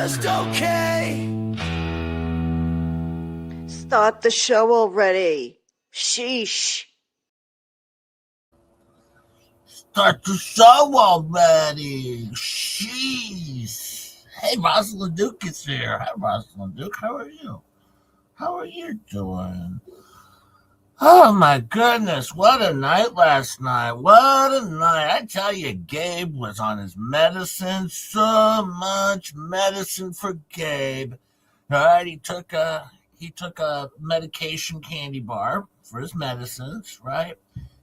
just okay. Start the show already. Sheesh. Start the show already. Jeez. Hey, Rosalind Duke is here. Hi, Rosalind Duke. How are you? How are you doing? Oh, my goodness. What a night last night. What a night. I tell you, Gabe was on his medicine. So much medicine for Gabe. All right, he took a medication candy bar for his medicines, right?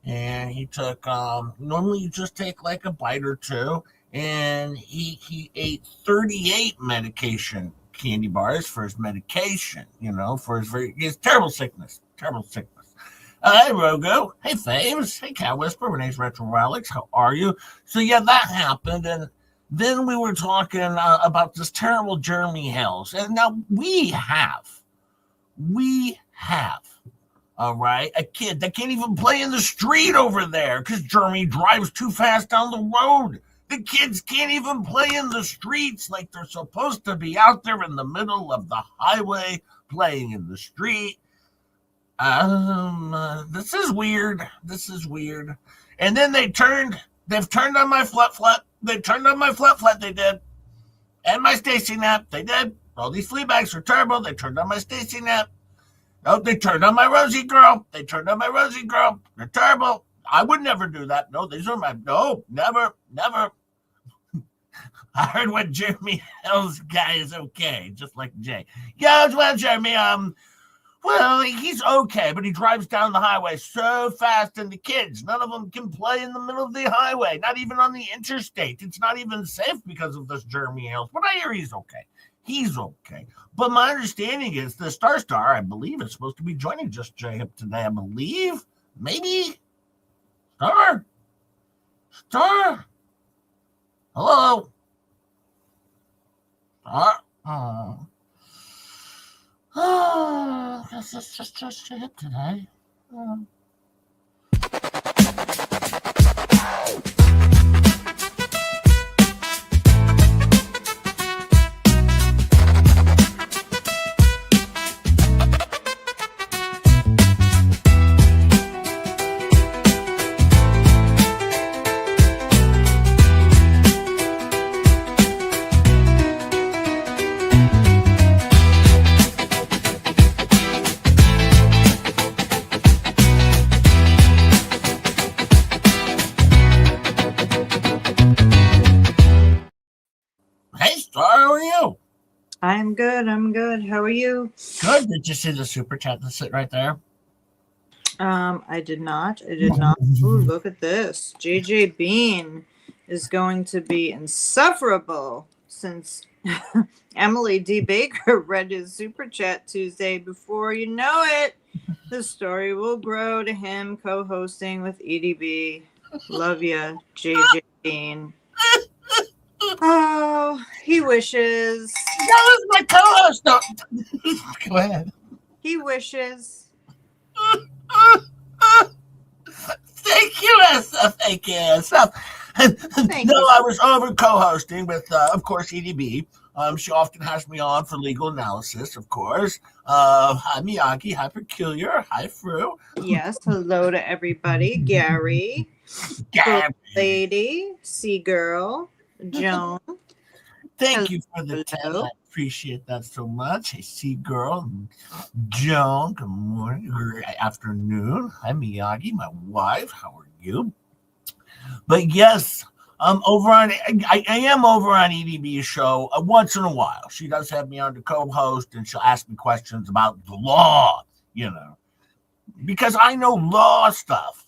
And he took normally you just take like a bite or two, and he ate 38 medication candy bars for his medication, for his terrible sickness. Hey Rogo, hey Faves, hey Cat Whisper, Renee's Retro Relics, how are you? So yeah, that happened, and then we were talking about this terrible Jeremy Hills, and now we have, all right, a kid that can't even play in the street over there because Jeremy drives too fast down the road. The kids can't even play in the streets like they're supposed to be out there in the middle of the highway playing in the street. This is weird. And then they've turned on my FLUT. They turned on my FLUT, they did. And my STACY nap, they did. All these flea bags are terrible. They turned on my STACY nap. No, they turned on my Rosie girl. They're terrible. I would never do that. No, never. I heard what Jeremy Hill's guy is okay, just like Jay. Yeah, well, Jeremy, well, he's okay, but he drives down the highway so fast, and the kids, none of them can play in the middle of the highway, not even on the interstate. It's not even safe because of this Jeremy Hills, but I hear he's okay. But my understanding is the Star, I believe, is supposed to be joining Just J-Hip today, I believe. Maybe? Star? Hello? Star? Oh, guess it's just J-Hip today. I'm good. How are you? Good. Did you see the super chat that's sit right there? I did not. Ooh, look at this. JJ Bean is going to be insufferable since Emily D. Baker read his super chat Tuesday. Before you know it, the story will grow to him co-hosting with EDB. Love ya, JJ Bean. Oh, he wishes. That was my co-host. No. Go ahead. He wishes. Thank you, SF. Thank you, SF. I was over co-hosting with, of course, EDB. She often has me on for legal analysis, of course. Hi, Miyagi. Hi, Peculiar. Hi, Fru. Yes, hello to everybody. Gary. Lady. Sea-Girl. Joan. Thank you for the time. I appreciate that so much. Hey, Sea-Girl. Joan, good morning or afternoon. Hi, Miyagi, my wife. How are you? But yes, I am over on EDB's show once in a while. She does have me on to co-host, and she'll ask me questions about the law, because I know law stuff,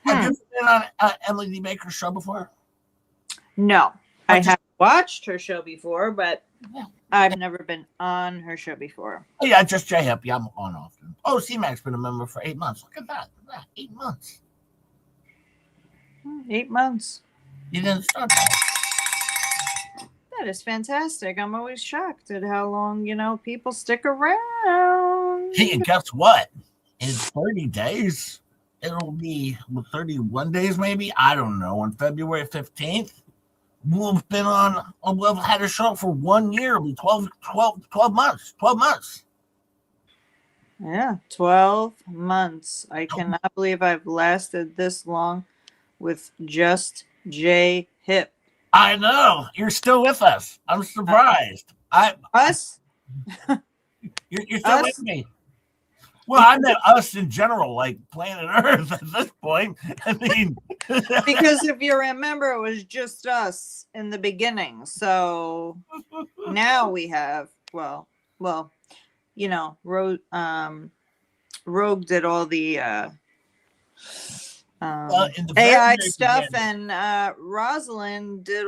Have you been on Emily D. Baker's show before? No, I have watched her show before, but I've never been on her show before. Oh, yeah, just J-Hip. Yeah, I'm on often. Oh, C-Mac's been a member for 8 months. Look at that. 8 months. 8 months. You didn't start that. That is fantastic. I'm always shocked at how long, people stick around. Hey, and guess what? In 30 days, it'll be 31 days, maybe. I don't know. On February 15th, we'll have had a show for 1 year. It'll be 12 months. 12 months. Yeah, 12 months. I cannot believe I've lasted this long with just J Hip. I know. You're still with us. I'm surprised. Us? You're still with me. Well, I meant us in general, like planet Earth at this point. I mean, because if you remember, it was just us in the beginning. So now we have, well, you know, Rogue did all the in the AI very stuff, beginning. and Rosalind did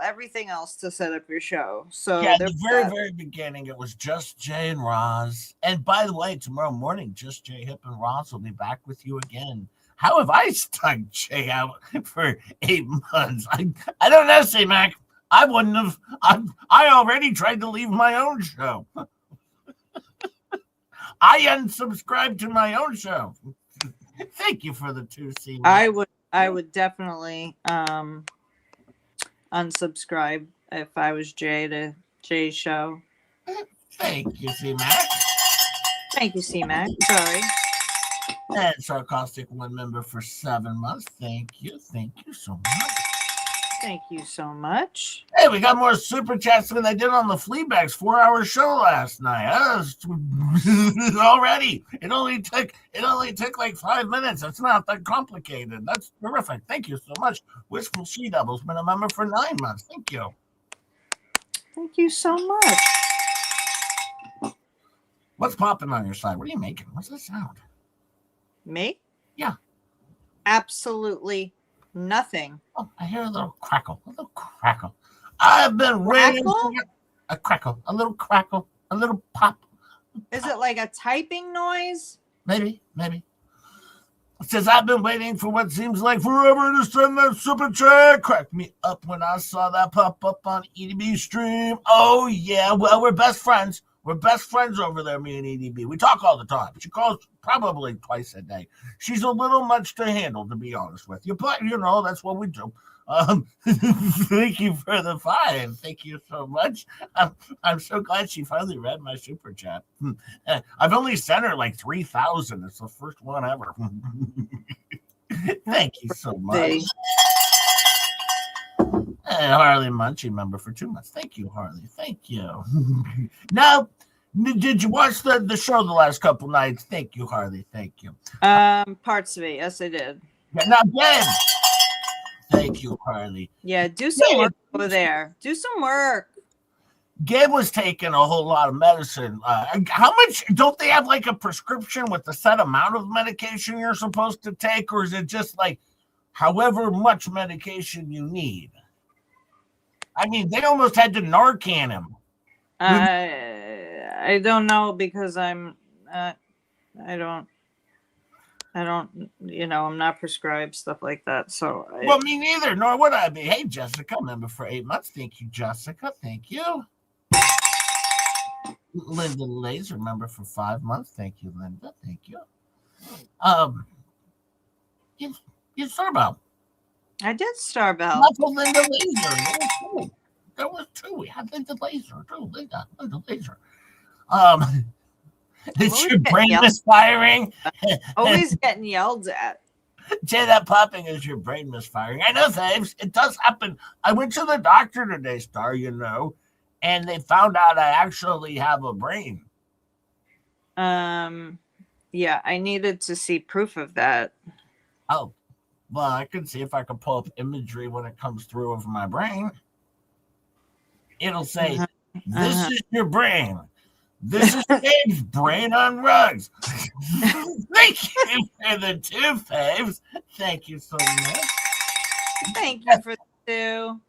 everything else to set up your show. So Yeah, at the very beginning, it was just Jay and Roz. And by the way, tomorrow morning, just Jay, Hip, and Roz will be back with you again. How have I stuck Jay out for 8 months? I don't know, C-Mac. I wouldn't have. I already tried to leave my own show. I unsubscribed to my own show. Thank you for the 2 C-Mac. I would definitely unsubscribe if I was Jay to Jay's show. Thank you, C-Mac. Thank you, C-Mac. Sorry. And Sarcastic 1 member for 7 months. Thank you. Thank you so much. Thank you so much. Hey, we got more super chats than I did on the Fleabags 4-hour show last night. Already. It only took like 5 minutes. It's not that complicated. That's terrific. Thank you so much. Wistful She Devil's been a member for 9 months. Thank you. Thank you so much. What's popping on your side? What are you making? What's that sound? Me? Yeah. Absolutely nothing. Oh, I hear a little crackle. A little crackle. I've been waiting for a crackle. A little crackle. A little pop. Is it like a typing noise? Maybe. It says, I've been waiting for what seems like forever to send that super chat. Cracked me up when I saw that pop up on EDB stream. Oh, yeah. Well, we're best friends. We're best friends over there, me and EDB. We talk all the time. She calls probably twice a day. She's a little much to handle, to be honest with you. But, you know, that's what we do. Thank you for the 5. Thank you so much. I'm so glad she finally read my super chat. I've only sent her like 3,000. It's the first one ever. Thank you so much. And Harley Munchie member for 2 months. Thank you, Harley. Thank you. Now, did you watch the show the last couple nights? Thank you, Harley. Thank you. Parts of it. Yes, I did. Now, Gabe. Thank you, Harley. Yeah, do some work over there. Do some work. Gabe was taking a whole lot of medicine. How much? Don't they have like a prescription with the set amount of medication you're supposed to take? Or is it just like however much medication you need? I mean, they almost had to Narcan him. I don't know because I'm I don't, you know, I'm not prescribed stuff like that. So well, me neither, nor would I be. Hey, Jessica, member for 8 months. Thank you, Jessica. Thank you. Linda Laser, member for 5 months. Thank you, Linda. Thank you. You Starbell. I did Starbell. That's Linda Laser. There was 2. We had Linda Laser too. Linda Laser. Is your brain misfiring? Always getting yelled at. Jay, that popping is your brain misfiring. I know, Faves. It does happen. I went to the doctor today, Star, you know, and they found out I actually have a brain. Yeah, I needed to see proof of that. Oh, well, I can see if I can pull up imagery when it comes through of my brain. It'll say, this is your brain. This is Dave's brain on rugs. Thank you for the 2 faves. Thank you so much. Thank you for the 2.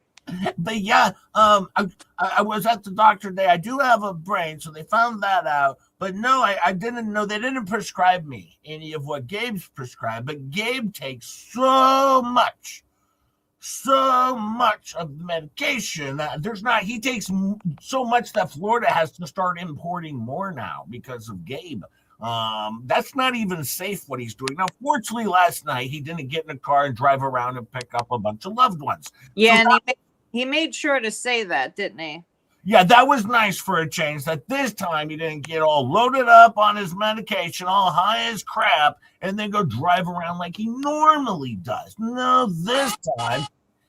But yeah, I was at the doctor today. I do have a brain, so they found that out. But no, I didn't know. They didn't prescribe me any of what Gabe's prescribed. But Gabe takes so much so much of the medication that he takes so much that Florida has to start importing more now because of Gabe. That's not even safe what he's doing. Now, fortunately, last night he didn't get in a car and drive around and pick up a bunch of loved ones. Yeah, so and he made sure to say that, didn't he? Yeah, that was nice for a change, that this time he didn't get all loaded up on his medication, all high as crap, and then go drive around like he normally does. No, this time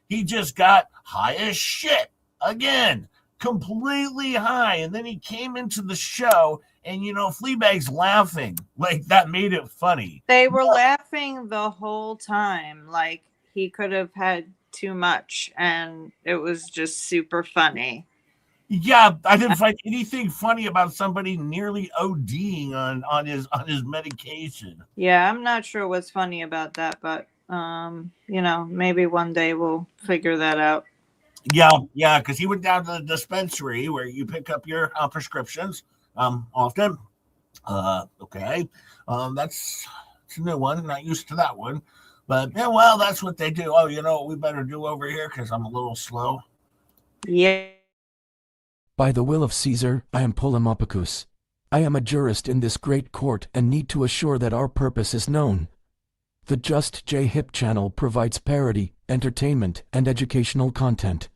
he just got high as shit again, completely high. And then he came into the show, and Fleabag's laughing. Like, that made it funny. They were laughing the whole time, like he could have had too much, and it was just super funny. Yeah, I didn't find anything funny about somebody nearly ODing on his medication. Yeah, I'm not sure what's funny about that, but maybe one day we'll figure that out. Yeah, because he went down to the dispensary where you pick up your prescriptions often. Okay, that's a new one. Not used to that one, but yeah, well, that's what they do. Oh, you know what we better do over here because I'm a little slow. Yeah. By the will of Caesar, I am Polemophicus. I am a jurist in this great court and need to assure that our purpose is known. The Just J Hip channel provides parody, entertainment, and educational content.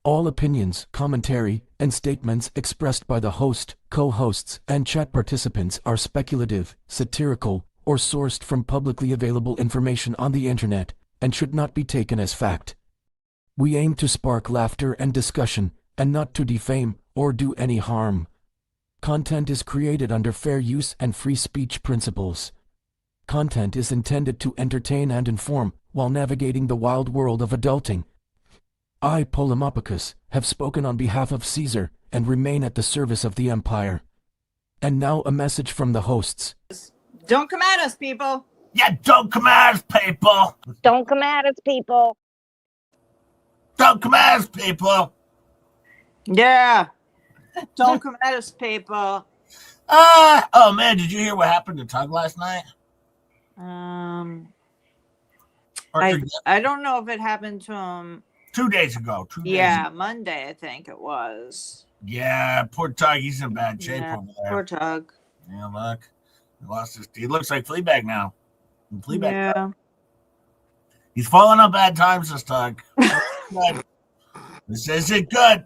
All opinions, commentary, and statements expressed by the host, co-hosts, and chat participants are speculative, satirical, or sourced from publicly available information on the internet, and should not be taken as fact. We aim to spark laughter and discussion, and not to defame or do any harm. Content is created under fair use and free speech principles. Content is intended to entertain and inform while navigating the wild world of adulting. I, Polemophicus, have spoken on behalf of Caesar and remain at the service of the Empire. And now a message from the hosts. Don't come at us, people. Yeah, don't come at us, people. Don't come at us, people. Don't come at us, people. Yeah. Don't come at us, people. Oh man, did you hear what happened to Tug last night? I don't know if it happened to him 2 days ago. 2 days Yeah, ago. Monday, I think it was. Yeah, poor Tug. He's in bad shape over there. Poor Tug. Yeah, look. He lost his. He looks like Fleabag now. Fleabag. Yeah. He's falling on bad times, this Tug. This isn't good.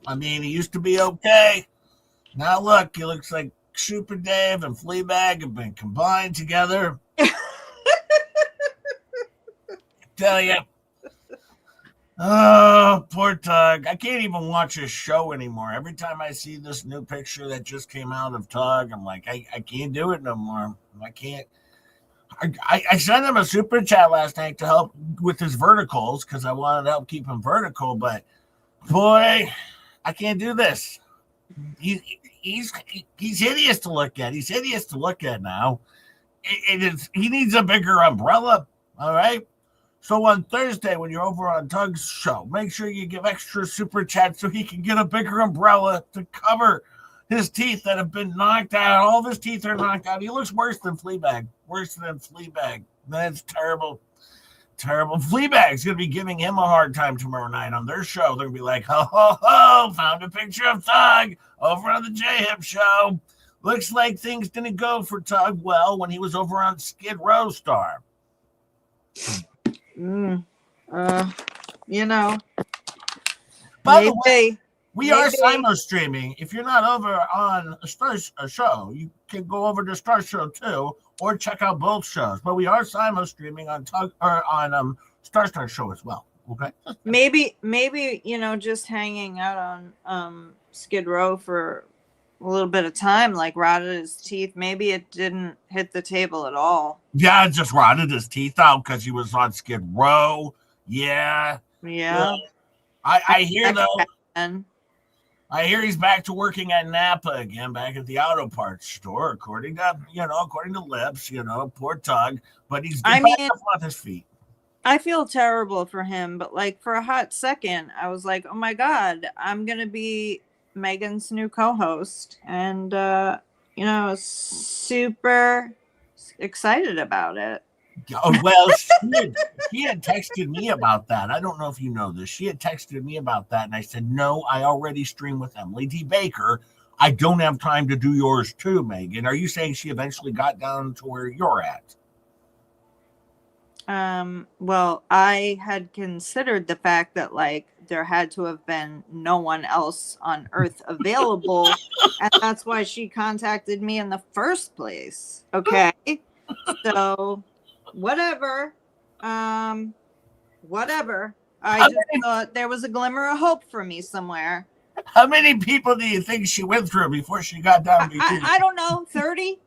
I mean, he used to be okay. Now look, he looks like Super Dave and Fleabag have been combined together. Tell you. Oh, poor Tug. I can't even watch his show anymore. Every time I see this new picture that just came out of Tug, I'm like, I can't do it no more. I can't. I sent him a super chat last night to help with his verticals because I wanted to help keep him vertical, but boy, I can't do this. He's hideous to look at. He's hideous to look at now. He needs a bigger umbrella. All right. So on Thursday, when you're over on Tug's show, make sure you give extra super chat so he can get a bigger umbrella to cover his teeth that have been knocked out. All of his teeth are knocked out. He looks worse than Fleabag. Worse than Fleabag. That's terrible. Terrible. Fleabag's going to be giving him a hard time tomorrow night on their show. They're going to be like, ho, ho, ho, found a picture of Tug over on the J-Hip show. Looks like things didn't go for Tug well when he was over on Skid Row Star. By the way, we are simul-streaming. If you're not over on a show, you can go over to Star Show too, or check out both shows. But we are simul-streaming on Star Show as well. Okay. Maybe just hanging out on Skid Row for a little bit of time, like rotted his teeth. Maybe it didn't hit the table at all. Yeah, it just rotted his teeth out because he was on Skid Row. Yeah. I hear though. I hear he's back to working at Napa again, back at the auto parts store, according to Lips, poor Tug. But he's back up on his feet. I feel terrible for him, but like for a hot second, I was like, oh my God, I'm going to be Megan's new co-host. And, super excited about it. Oh, well, she had texted me about that. I don't know if you know this. She had texted me about that, and I said, no, I already stream with Emily D. Baker. I don't have time to do yours too, Megan. Are you saying she eventually got down to where you're at? Well, I had considered the fact that like there had to have been no one else on Earth available, and that's why she contacted me in the first place. Okay. So whatever. Whatever. I just thought there was a glimmer of hope for me somewhere. How many people do you think she went through before she got down to you? I don't know, 30?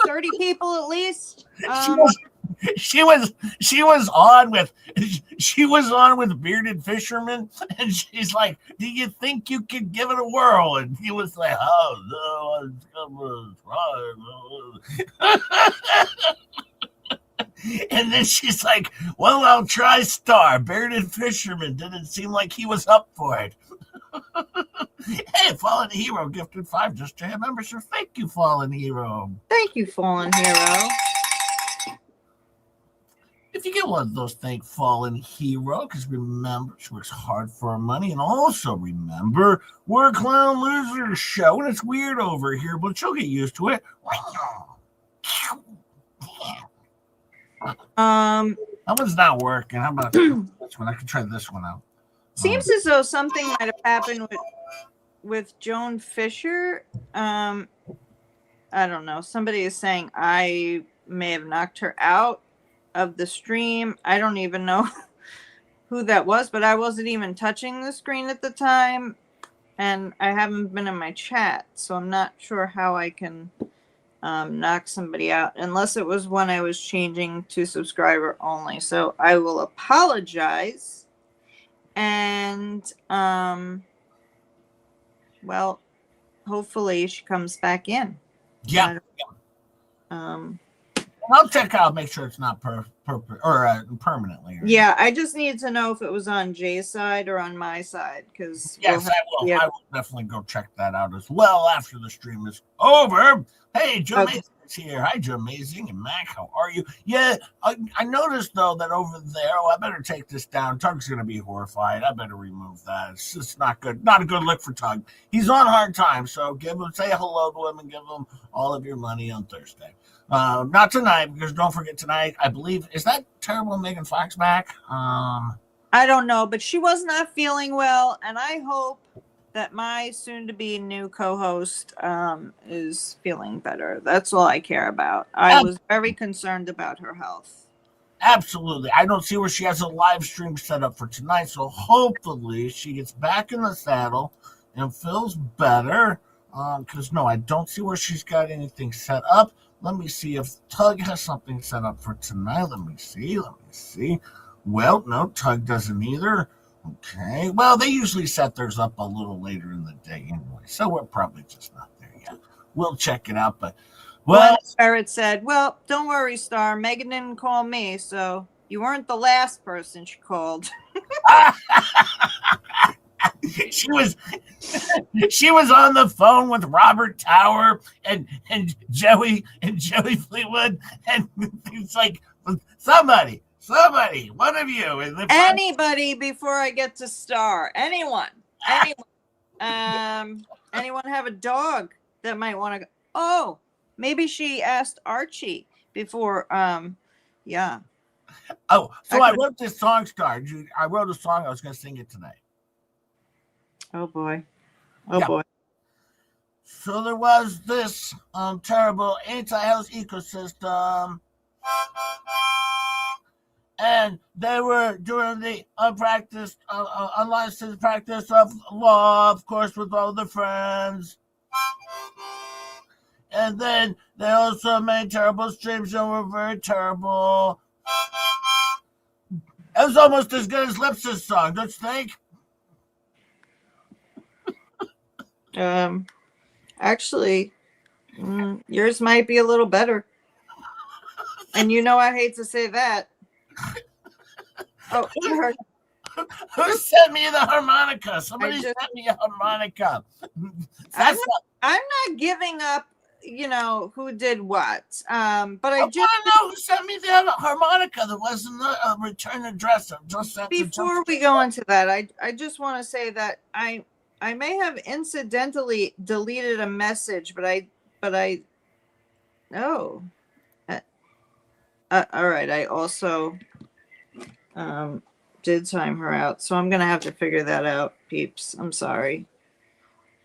30 people at least. She was on with Bearded Fisherman, and she's like, do you think you could give it a whirl? And he was like, oh no, I'm try. And then she's like, well, I'll try Star. Bearded Fisherman didn't seem like he was up for it. Hey, Fallen Hero gifted 5 just to him membership. Thank you, Fallen Hero. Thank you, Fallen Hero. If you get one of those, thank Fallen Hero, because remember, she works hard for her money. And also remember, we're a Clown Loser show, and it's weird over here, but she'll get used to it. That one's not working. How about this one? I can try this one out. Seems as though something might have happened with Joan Fisher. I don't know. Somebody is saying I may have knocked her out of the stream. I don't even know who that was, but I wasn't even touching the screen at the time, and I haven't been in my chat, so I'm not sure how I can knock somebody out unless it was when I was changing to subscriber only. So I will apologize, and well, hopefully she comes back in. Yeah. I'll check out, make sure it's not permanently. Yeah, I just need to know if it was on Jay's side or on my side, because yes, I will. Yeah. I will definitely go check that out as well after the stream is over. Hey, Joe Amazing is here. Hi, Joe Amazing and Mac. How are you? Yeah, I noticed though that over there. Oh, I better take this down. Tug's gonna be horrified. I better remove that. It's just not good. Not a good look for Tug. He's on hard time. So say hello to him and give him all of your money on Thursday. Not tonight, because don't forget tonight, I believe, is that terrible Megan Fox back? I don't know, but she was not feeling well, and I hope that my soon-to-be new co-host is feeling better. That's all I care about. I was very concerned about her health. Absolutely. I don't see where she has a live stream set up for tonight, so hopefully she gets back in the saddle and feels better, because no, I don't see where she's got anything set up. Let me see if Tug has something set up for tonight. Let me see. Well, no, Tug doesn't either. Okay. Well, they usually set theirs up a little later in the day anyway, so we're probably just not there yet. We'll check it out, but well, Barrett said, well, don't worry, Star. Megan didn't call me, so you weren't the last person she called. She was on the phone with Robert Tower and Joey Fleetwood, and it's like somebody, one of you, anybody before I get to Star, anyone, anyone have a dog that might want to go? Oh, maybe she asked Archie before. Yeah. Oh, so I wrote this song, Star. I wrote a song. I was going to sing it tonight. Oh boy. Oh boy. So there was this terrible anti-HALES ecosystem, and they were doing the unpracticed, unlicensed practice of law, of course, with all their friends. And then they also made terrible streams that were very terrible. It was almost as good as Lips's song, don't you think? Actually, yours might be a little better. And you know I hate to say that. Oh, who sent me the harmonica? Somebody sent me a harmonica. I'm not giving up, who did what. But I I want just to know who sent me the harmonica that wasn't a return address. I just sent the before we go into that, I just want to say that I may have incidentally deleted a message, but I oh, all right. I also did time her out, so I'm gonna have to figure that out, peeps. I'm sorry.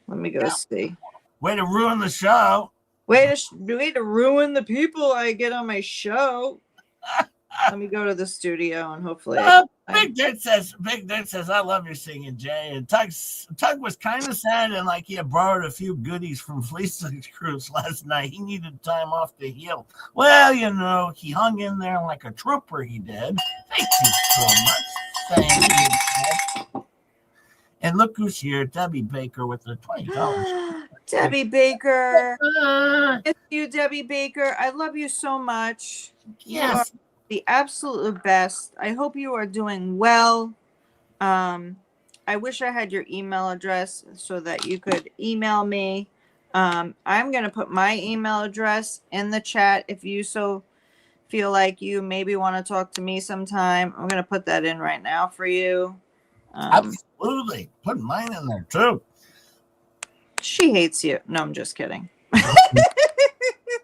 Let me go see. Way to ruin the show. Way to ruin the people I get on my show. Let me go to the studio and hopefully. Big Dick says, I love your singing, Jay. And Tug was kind of sad and like he had borrowed a few goodies from Fleece's cruise last night. He needed time off to heal. Well, he hung in there like a trooper. He did. Thank you so much. Thank you. And look who's here, Debbie Baker with the $20. Debbie Baker. It's you, Debbie Baker. I love you so much. Yes. The absolute best. I hope you are doing well. I wish I had your email address so that you could email me. I'm going to put my email address in the chat if you so feel like you maybe want to talk to me sometime. I'm going to put that in right now for you. Absolutely. Put mine in there too. She hates you. No, I'm just kidding.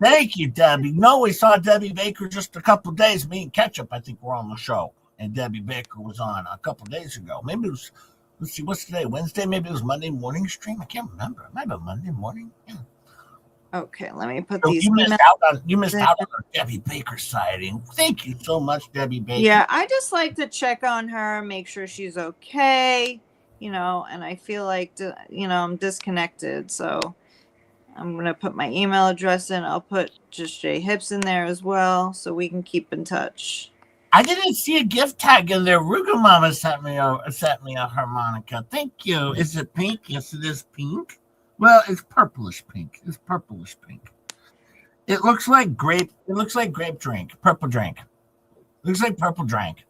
Thank you, Debbie. No, we saw Debbie Baker just a couple of days. Me and Ketchup, I think, were on the show. And Debbie Baker was on a couple of days ago. Maybe it was, let's see, what's today? Wednesday? Maybe it was Monday morning stream. I can't remember. It might have been Monday morning. Yeah. Okay, let me put So these. you missed out on our Debbie Baker sighting. Thank you so much, Debbie Baker. Yeah, I just like to check on her, make sure she's okay, and I feel like, I'm disconnected. So I'm going to put my email address in. I'll put just Jay Hips in there as well so we can keep in touch. I didn't see a gift tag in there. Ruga Mama sent me a harmonica. Thank you. Is it pink? Yes, it is pink. Well, it's purplish pink. It's purplish pink. It looks like grape. It looks like grape drink. Purple drink. It looks like purple drink.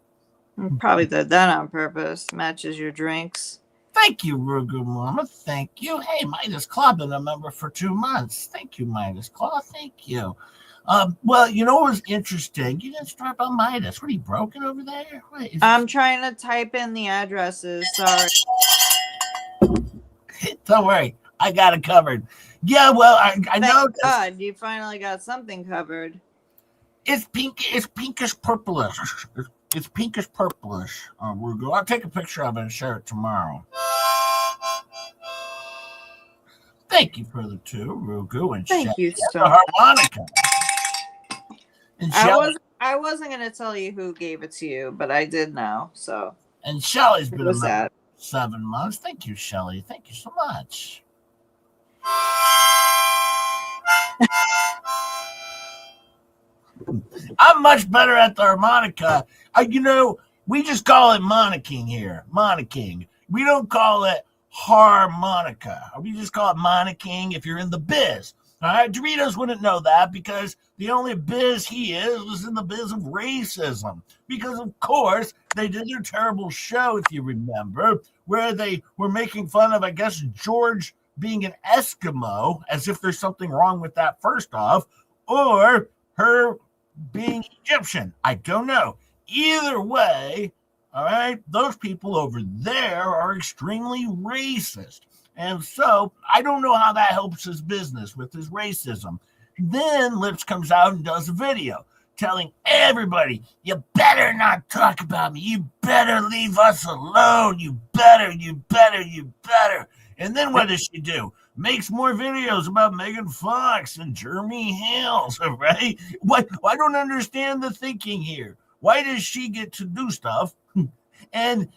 Probably did that on purpose. Matches your drinks. Thank you, Rugu Mama. Thank you. Hey, Midas Claw been a member for 2 months. Thank you, Midas Claw. Thank you. Well, what was interesting? You didn't start about Midas. What are you broken over there? I'm trying to type in the addresses. Sorry. Don't worry. I got it covered. Yeah, well, I know. God, you finally got something covered. It's pink. It's pinkish purplish. It's pinkish purplish. Rugu. I'll take a picture of it and share it tomorrow. Thank you for the 2, Rugu and Thank you so much. Harmonica. And I wasn't gonna tell you who gave it to you, but I did know. So. And Shelly's been was that 7 months. Thank you, Shelly. Thank you so much. I'm much better at the harmonica. We just call it monicking here. Monicking. We don't call it harmonica. We just call it monicking if you're in the biz. All right, Doritos wouldn't know that because the only biz he is was in the biz of racism. Because, of course, they did their terrible show, if you remember, where they were making fun of, I guess, George being an Eskimo, as if there's something wrong with that first off, or her being Egyptian. I don't know. Either way, all right, those people over there are extremely racist. And so I don't know how that helps his business with his racism. Then Lips comes out and does a video telling everybody, you better not talk about me. You better leave us alone. You better. And then what does she do? Makes more videos about Megan Fox and Jeremy Hales, right? What? I don't understand the thinking here. Why does she get to do stuff and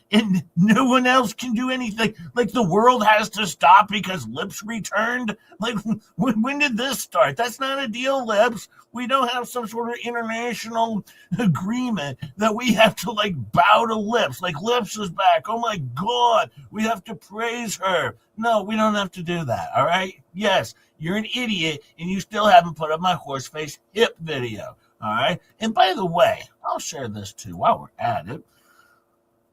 no one else can do anything? Like the world has to stop because Lips returned? Like when did this start? That's not a deal, Lips. We don't have some sort of international agreement that we have to bow to Lips. Like Lips is back. Oh my God, we have to praise her. No, we don't have to do that. All right. Yes, you're an idiot and you still haven't put up my horse face hip video. All right. And by the way, I'll share this too while we're at it.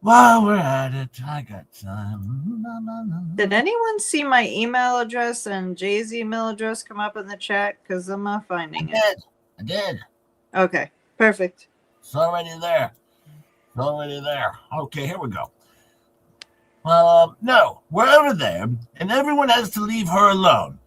While we're at it, I got time. Na, na, na. Did anyone see my email address and Jay's email address come up in the chat? Because I'm not finding it. I did. Okay, perfect. It's already there. It's already there. Okay, here we go. No, we're over there, and everyone has to leave her alone.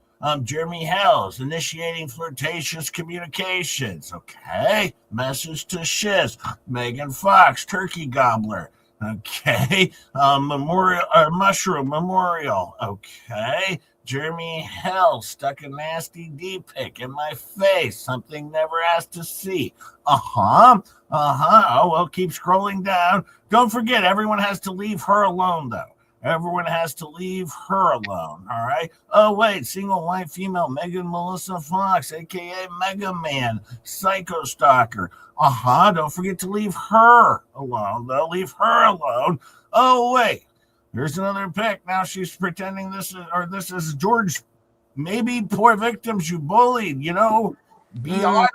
Jeremy Hales initiating flirtatious communications. Okay, message to Shiz, Megan Fox, Turkey Gobbler. Okay, mushroom memorial. Okay, Jeremy Hales stuck a nasty D pic in my face. Something never asked to see. Oh well, keep scrolling down. Don't forget, everyone has to leave her alone, though. Everyone has to leave her alone, all right? Oh, wait, single white female, Megan Melissa Fox, a.k.a. Mega Man, Psycho Stalker. Don't forget to leave her alone, though. Leave her alone. Oh, wait, here's another pic. Now she's pretending this is George. Maybe poor victims you bullied, biatch.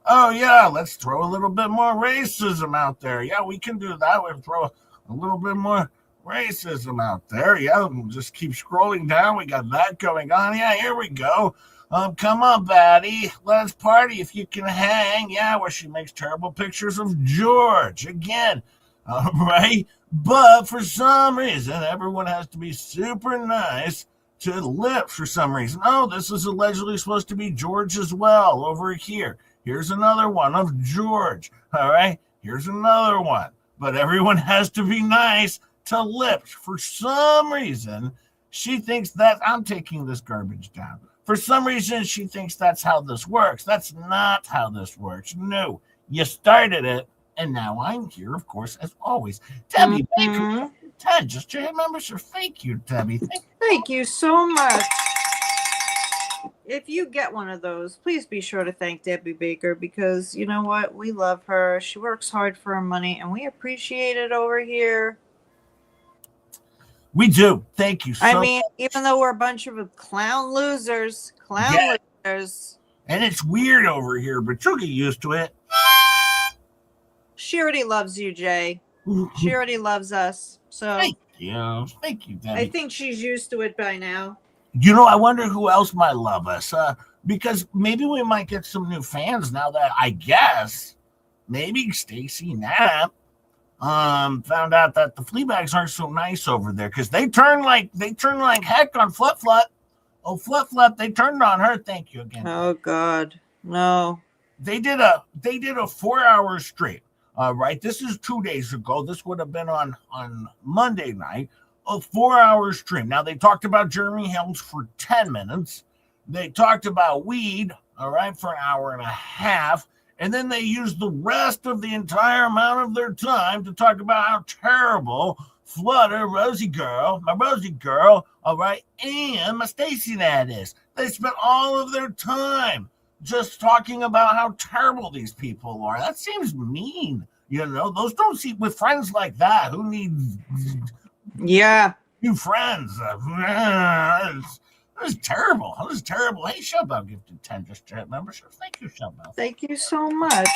Oh, yeah, let's throw a little bit more racism out there. Yeah, we can do that. We'll throw a little bit more racism out there. Yeah, we'll just keep scrolling down. We got that going on. Yeah, here we go. Come on, baddie. Let's party if you can hang. Yeah, where she makes terrible pictures of George. Again, all right? But for some reason, everyone has to be super nice to Lips for some reason. Oh, this is allegedly supposed to be George as well over here. Here's another one of George. All right? Here's another one. But everyone has to be nice to Lips. For some reason, she thinks that I'm taking this garbage down. For some reason, she thinks that's how this works. That's not how this works. No, you started it, and now I'm here, of course, as always. Debbie Baker, Ted, just your membership. Thank you, Debbie. Thank you so much. If you get one of those, please be sure to thank Debbie Baker, because you know what? We love her. She works hard for her money, and we appreciate it over here. We do. Thank you so much. Even though we're a bunch of clown losers. And it's weird over here, but you'll get used to it. She already loves you, Jay. She already loves us. So Thank you, Debbie. I think she's used to it by now. I wonder who else might love us. Because maybe we might get some new fans now that I guess maybe Stacy GNAT found out that the flea bags aren't so nice over there, because they turn like heck on FLUT. Oh, FLUT, they turned on her. Thank you again. Oh God, no. They did a 4-hour stream. Right, this is 2 days ago. This would have been on Monday night. A 4-hour stream. Now they talked about Jeremy Hales for 10 minutes. They talked about weed, all right, for an hour and a half. And then they used the rest of the entire amount of their time to talk about how terrible Flutter, my Rosie girl, all right, and my Stacy GNAT is. They spent all of their time just talking about how terrible these people are. That seems mean. Those don't see with friends like that. Who needs new friends? That was terrible. Hey, Shellbell gifted 10 just chat membership. Thank you, Shellbell. Thank you so much.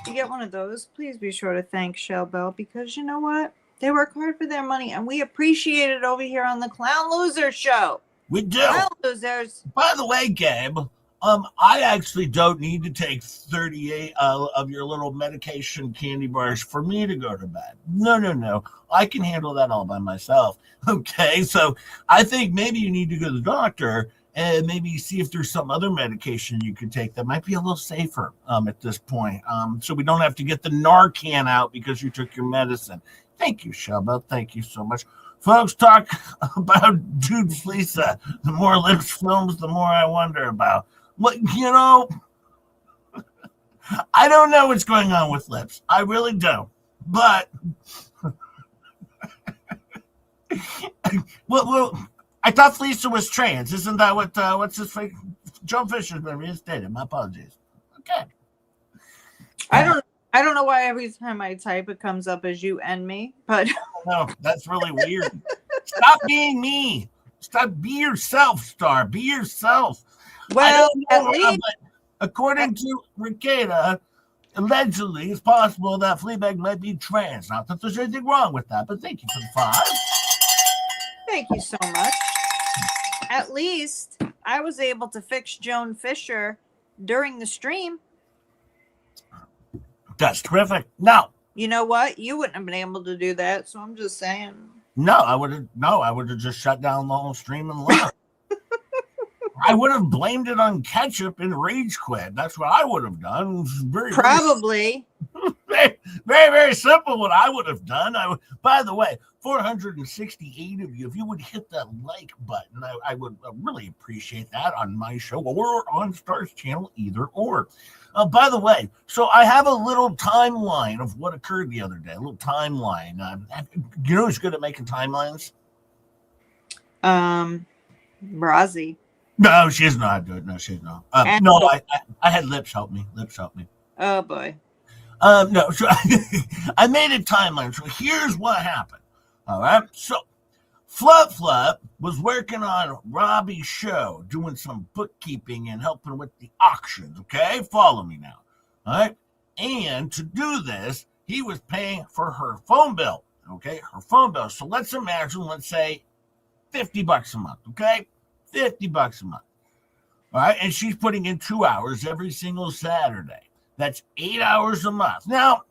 If you get one of those, please be sure to thank Shellbell, because you know what? They work hard for their money, and we appreciate it over here on the Clown Loser Show. We do. Clown Losers. By the way, Gabe, I actually don't need to take 38 of your little medication candy bars for me to go to bed. No. I can handle that all by myself. Okay, so I think maybe you need to go to the doctor and maybe see if there's some other medication you could take that might be a little safer at this point. So we don't have to get the Narcan out because you took your medicine. Thank you, Shabba. Thank you so much. Folks, talk about Dude Fleeca. The more Lips films, the more I wonder about. Well, I don't know what's going on with Lips. I really don't. But, well, I thought Fleeca was trans. Isn't that what's his face? Joe Fisher's been reinstated. My apologies. Okay. I don't know why every time I type it comes up as you and me, but no, that's really weird. Stop being me. Stop. Be yourself, Star. Be yourself. Well, I don't know, but according to Ricada, allegedly, it's possible that Fleabag might be trans. Not that there's anything wrong with that, but thank you for the 5. Thank you so much. At least I was able to fix Joan Fisher during the stream. That's terrific. Now, You know what? You wouldn't have been able to do that, so I'm just saying. I would have just shut down the whole stream and left. I would have blamed it on ketchup and rage quit. That's what I would have done. Probably. Very, very, very simple what I would have done. By the way, 468 of you, if you would hit that like button, I would really appreciate that on my show or on Star's channel, either or. By the way, so I have a little timeline of what occurred the other day, a little timeline. You know who's good at making timelines? Rosie. No, she's not good. No, she's not. No, I had Lips help me. Oh, boy. No, so I made a timeline. So here's what happened. All right. So FLUT was working on Robbie's show, doing some bookkeeping and helping with the auctions. Okay. Follow me now. All right. And to do this, he was paying for her phone bill. Okay. Her phone bill. So let's imagine, let's say $50 a month. Okay. $50 a month. All right. And she's putting in 2 hours every single Saturday. That's 8 hours a month. Now,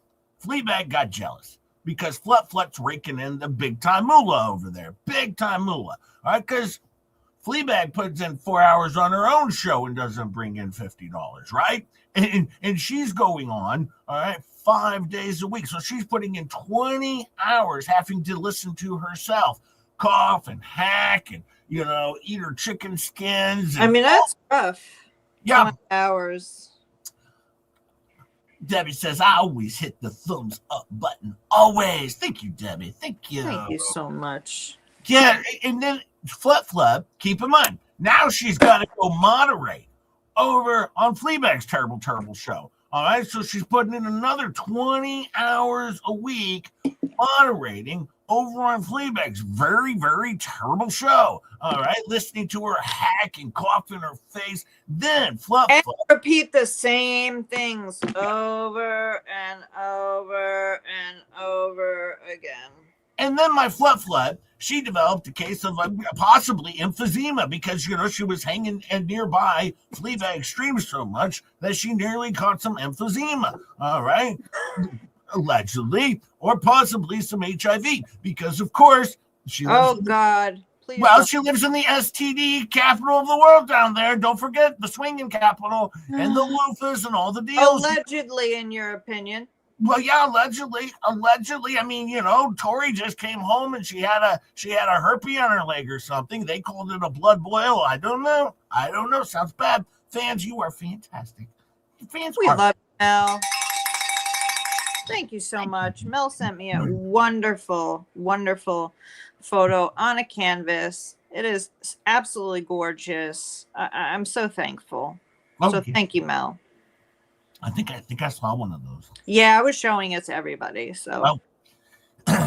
Fleabag got jealous because FLUT's raking in the big time moolah over there. Big time moolah. All right. Because Fleabag puts in 4 hours on her own show and doesn't bring in $50. Right. And she's going on. All right. 5 days a week. So she's putting in 20 hours having to listen to herself cough and hack and, eat her chicken skins. I mean, that's rough. Yeah. 20 hours. Debbie says, I always hit the thumbs up button. Always. Thank you, Debbie. Thank you. Thank you so much. Yeah, and then FLUT, keep in mind, now she's got to go moderate over on Fleabag's terrible, terrible show. All right, so she's putting in another 20 hours a week moderating over on Fleabag's very, very terrible show. All right, listening to her hack and cough in her face. Then FLUT and repeat the same things over and over and over again. And then my FLUT, she developed a case of possibly emphysema because, she was hanging nearby Fleabag streams so much that she nearly caught some emphysema. All right. Allegedly, or possibly some HIV because, of course, she lives God. Please she lives in the STD capital of the world down there. Don't forget the swinging capital and the loofahs and all the deals. Allegedly, in your opinion. Well, yeah, allegedly. I mean, Tori just came home and she had a herpes on her leg or something. They called it a blood boil. I don't know. Sounds bad. Fans, you are fantastic. We love you, Mel. Thank you so much. Mel sent me a wonderful, wonderful photo on a canvas. It is absolutely gorgeous. I'm so thankful. So thank you, Mel. I think I saw one of those. Yeah, I was showing it to everybody. So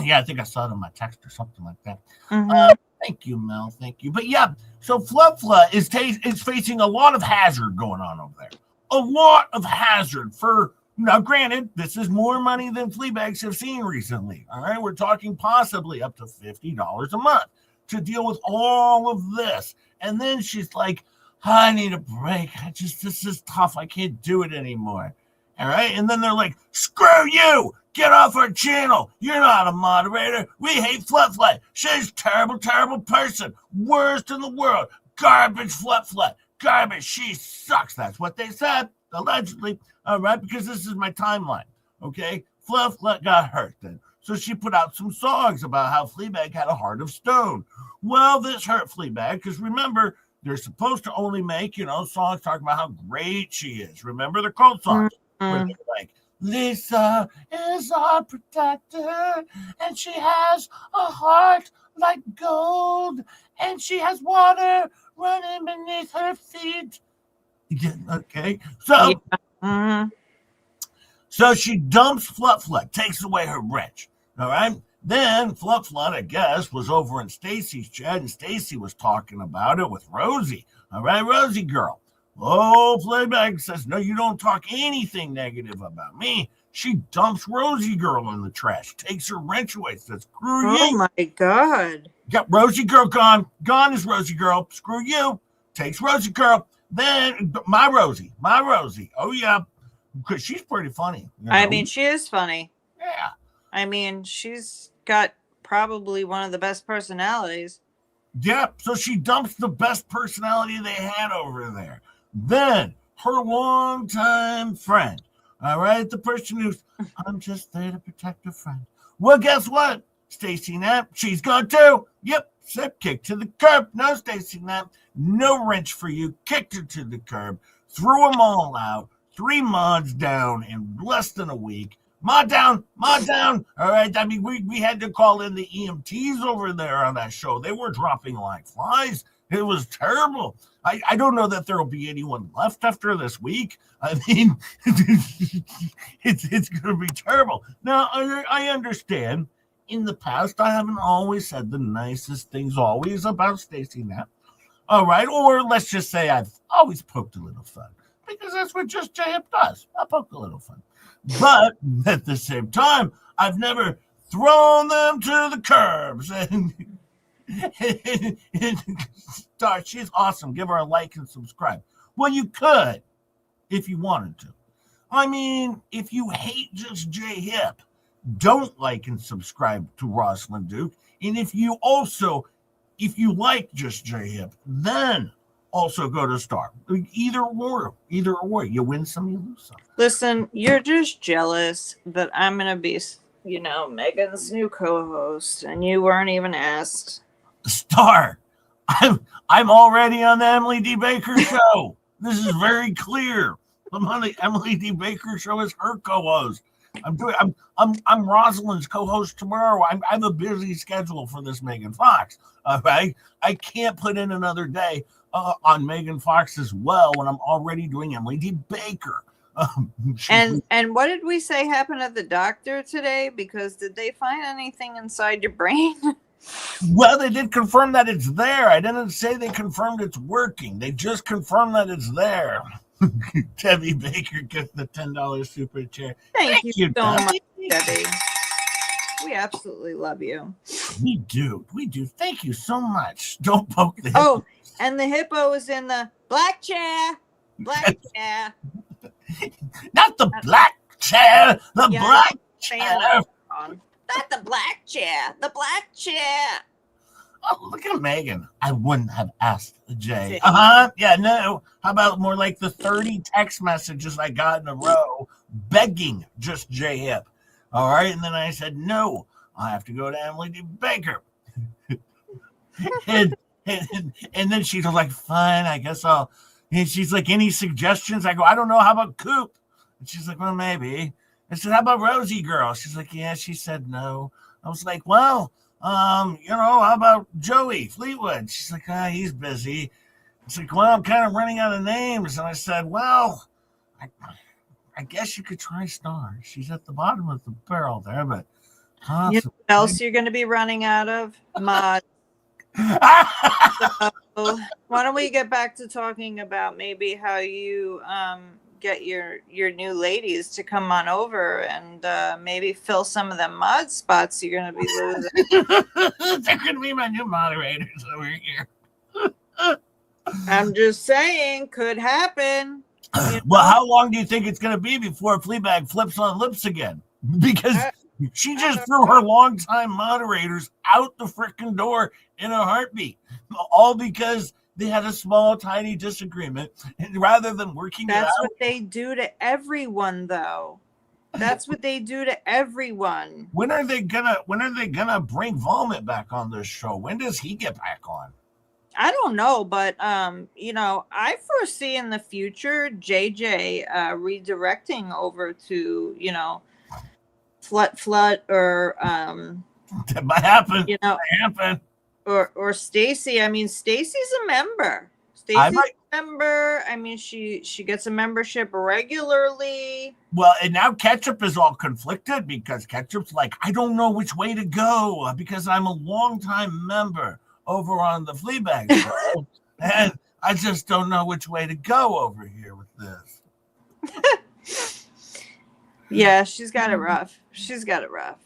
yeah, I think I saw it in my text or something like that. Mm-hmm. Thank you, Mel. Thank you. But yeah, so FLUT is facing a lot of hazard going on over there. A lot of hazard for. Now, granted, this is more money than Fleabags have seen recently. All right, we're talking possibly up to $50 a month to deal with all of this. And then she's like, I need a break. This is tough. I can't do it anymore. All right. And then they're like, screw you. Get off our channel. You're not a moderator. We hate FLUT. She's a terrible, terrible person. Worst in the world. Garbage FLUT. Garbage. She sucks. That's what they said, allegedly. All right, because this is my timeline, okay? FLUT got hurt then. So she put out some songs about how Fleabag had a heart of stone. Well, this hurt Fleabag because remember, they're supposed to only make, songs talking about how great she is. Remember, they're called songs where they're like, Lisa is our protector, and she has a heart like gold, and she has water running beneath her feet. Okay, so... Yeah. Mm-hmm. So she dumps FLUT, takes away her wrench. All right. Then FLUT, I guess, was over in Stacy's chat, and Stacy was talking about it with Rosie. All right, Rosie girl. Oh, Playback says, no, you don't talk anything negative about me. She dumps Rosie Girl in the trash, takes her wrench away, says, screw you. Oh my God. Got Rosie Girl gone. Gone is Rosie Girl. Screw you. Takes Rosie Girl. Then my Rosie. Oh, yeah. Because she's pretty funny. You know? I mean, she is funny. Yeah. I mean, she's got probably one of the best personalities. Yeah, so she dumps the best personality they had over there. Then her longtime friend, all right, the person who's, I'm just there to protect a friend. Well, guess what? Stacy Knapp, she's gone too. Yep, slip kick to the curb. No, Stacy Knapp, no wrench for you. Kicked her to the curb, threw them all out. 3 mods down in less than a week. Mod down. All right. I mean, we had to call in the EMTs over there on that show. They were dropping like flies. It was terrible. I don't know that there will be anyone left after this week. I mean, it's going to be terrible. Now, I understand. In the past, I haven't always said the nicest things always about Stacy Knapp. All right. Or let's just say I've always poked a little fun. Because that's what Just J-Hip does. I poke a little fun. But at the same time, I've never thrown them to the curbs. And she's awesome. Give her a like and subscribe. Well, you could if you wanted to. I mean, if you hate Just J-Hip, don't like and subscribe to Rosalind Duke. And if you like Just J-Hip, then also go to Star. Either or. You win some, you lose some. Listen, you're just jealous that I'm going to be, Megan's new co-host, and you weren't even asked. Star, I'm already on the Emily D. Baker show. This is very clear. I'm on the Emily D. Baker show as her co-host. I'm Rosalind's co-host tomorrow. I have a busy schedule for this Megan Fox. All right, I can't put in another day on Megan Fox as well when I'm already doing Emily D. Baker. And what did we say happened at the doctor today? Because did they find anything inside your brain? Well, they did confirm that it's there. I didn't say they confirmed it's working. They just confirmed that it's there. Debbie Baker gets the $10 super chair. Thank you so much, Debbie. We absolutely love you. We do. Thank you so much. Don't poke the hippo. Oh, and the hippo is in the black chair. Black chair. Not the black chair. The black chair. Not the black chair. The black chair. Oh, look at Megan. I wouldn't have asked Jay. Yeah, no. How about more like the 30 text messages I got in a row begging Just J-Hip? All right. And then I said, no, I have to go to Emily D. Baker. and then she's like, fine, I guess I'll. And she's like, any suggestions? I go, I don't know. How about Coop? And she's like, well, maybe. I said, how about Rosie Girl? She's like, yeah. She said no. I was like, well, how about Joey Fleetwood? She's like, he's busy. It's like, well, I'm kind of running out of names. And I said, well, I guess you could try Star. She's at the bottom of the barrel there, but you know what else you're going to be running out of? Mod. So, why don't we get back to talking about maybe how you get your new ladies to come on over and maybe fill some of the mod spots you're going to be losing. They're going to be my new moderators over here. I'm just saying, could happen. Well, how long do you think it's going to be before Fleabag flips on lips again? Because she just threw her longtime moderators out the frickin' door in a heartbeat, all because they had a small, tiny disagreement, and rather than working That's it out, what they do to everyone, though. That's what they do to everyone. When are they gonna bring Vomit back on this show? When does he get back on? I don't know, but I foresee in the future JJ redirecting over to FLUT or that might happen. Happen. Or Stacy. I mean, Stacy's a member. Stacy's a member. I mean, she gets a membership regularly. Well, and now Ketchup is all conflicted because Ketchup's like, I don't know which way to go because I'm a longtime member over on the Fleabag show. And I just don't know which way to go over here with this. Yeah, she's got it rough. She's got it rough.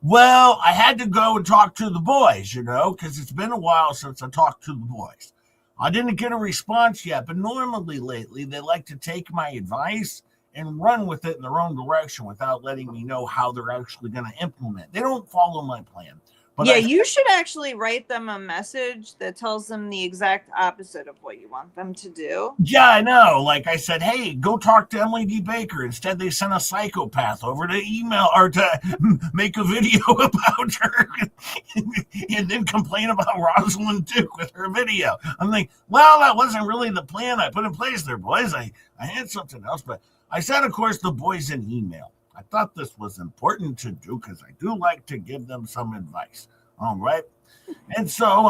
Well, I had to go and talk to the boys, because it's been a while since I talked to the boys. I didn't get a response yet, but normally lately they like to take my advice and run with it in their own direction without letting me know how they're actually going to implement. They don't follow my plan. But yeah, you should actually write them a message that tells them the exact opposite of what you want them to do. Yeah, I know. Like I said, hey, go talk to Emily D. Baker. Instead, they sent a psychopath over to email or to make a video about her and then complain about Rosalind Duke with her video. I'm like, well, that wasn't really the plan I put in place there, boys. I had something else, but I sent, of course, the boys an email. I thought this was important to do because I do like to give them some advice. All right. And so,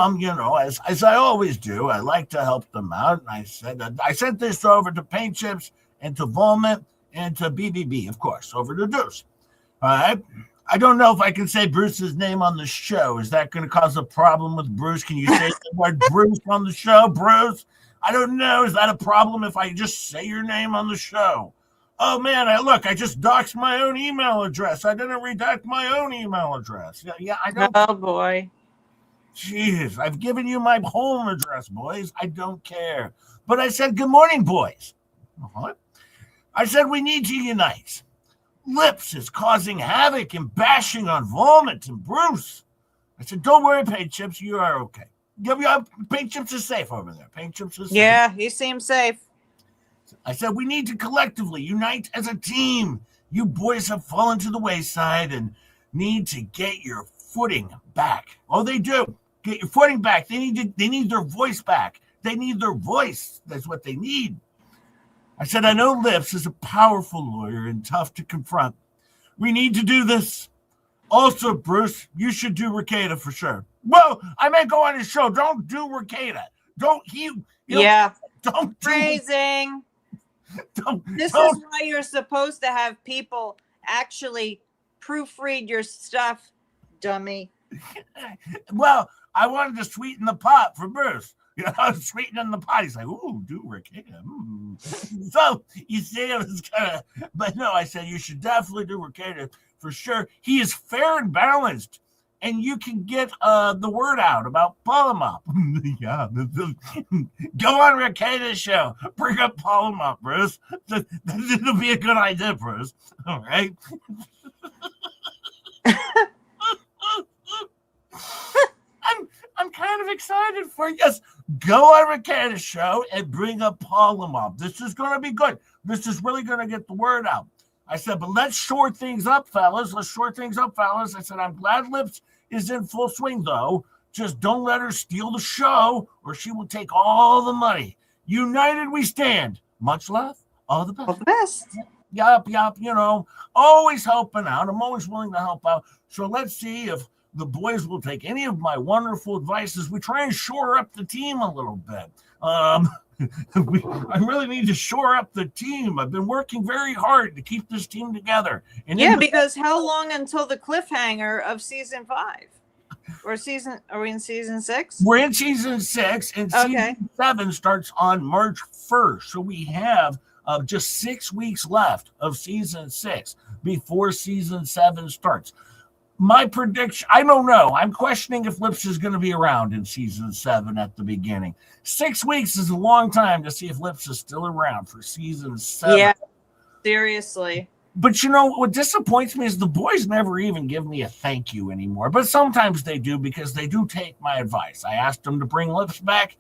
as I always do, I like to help them out. And I sent this over to Paint Chips and to Volmet and to BBB, of course, over to Deuce. All right. I don't know if I can say Bruce's name on the show. Is that going to cause a problem with Bruce? Can you say the word Bruce on the show, Bruce? I don't know. Is that a problem if I just say your name on the show? Oh, man, I just doxed my own email address. I didn't redact my own email address. Yeah, I don't. Oh, boy. Jeez, I've given you my home address, boys. I don't care. But I said, good morning, boys. What? I said, we need to unite. Lips is causing havoc and bashing on Volmet and Bruce. I said, don't worry, Paint Chips. You are okay. Paint Chips is safe over there. Paint Chips is safe. Yeah, he seems safe. I said, we need to collectively unite as a team. You boys have fallen to the wayside and need to get your footing back. Oh, they do. Get your footing back. They need their voice back. They need their voice. That's what they need. I said, I know Lips is a powerful lawyer and tough to confront. We need to do this. Also, Bruce, you should do Ricada for sure. Well, I may go on his show. Don't do Ricada. Don't. Phrasing. This is why you're supposed to have people actually proofread your stuff, dummy. Well, I wanted to sweeten the pot for Bruce. Sweetening the pot. He's like, ooh, do Ricada. So, you see, I was kind of, but no, I said, you should definitely do Ricada for sure. He is fair and balanced, and you can get the word out about Polymop. Yeah. Go on Ricada's show. Bring up Polymop, Bruce. It'll be a good idea, Bruce. All right. I'm kind of excited for you. Yes, go on Ricada's show and bring up Polymop. This is going to be good. This is really going to get the word out. I said, but let's shore things up, fellas. I said, I'm glad Lips is in full swing, though. Just don't let her steal the show, or she will take all the money. United we stand. Much love. All the best. All the best. Yup. Always helping out. I'm always willing to help out. So let's see if the boys will take any of my wonderful advice as we try and shore up the team a little bit. I really need to shore up the team. I've been working very hard to keep this team together. And because how long until the cliffhanger of season 5? Are we in season 6? We're in season 6, and season 7 starts on March 1st. So we have just 6 weeks left of season 6 before season 7 starts. My prediction, I don't know. I'm questioning if Lips is going to be around in season 7 at the beginning. 6 weeks is a long time to see if Lips is still around for season 7. Yeah, seriously. But what disappoints me is the boys never even give me a thank you anymore. But sometimes they do because they do take my advice. I asked them to bring Lips back.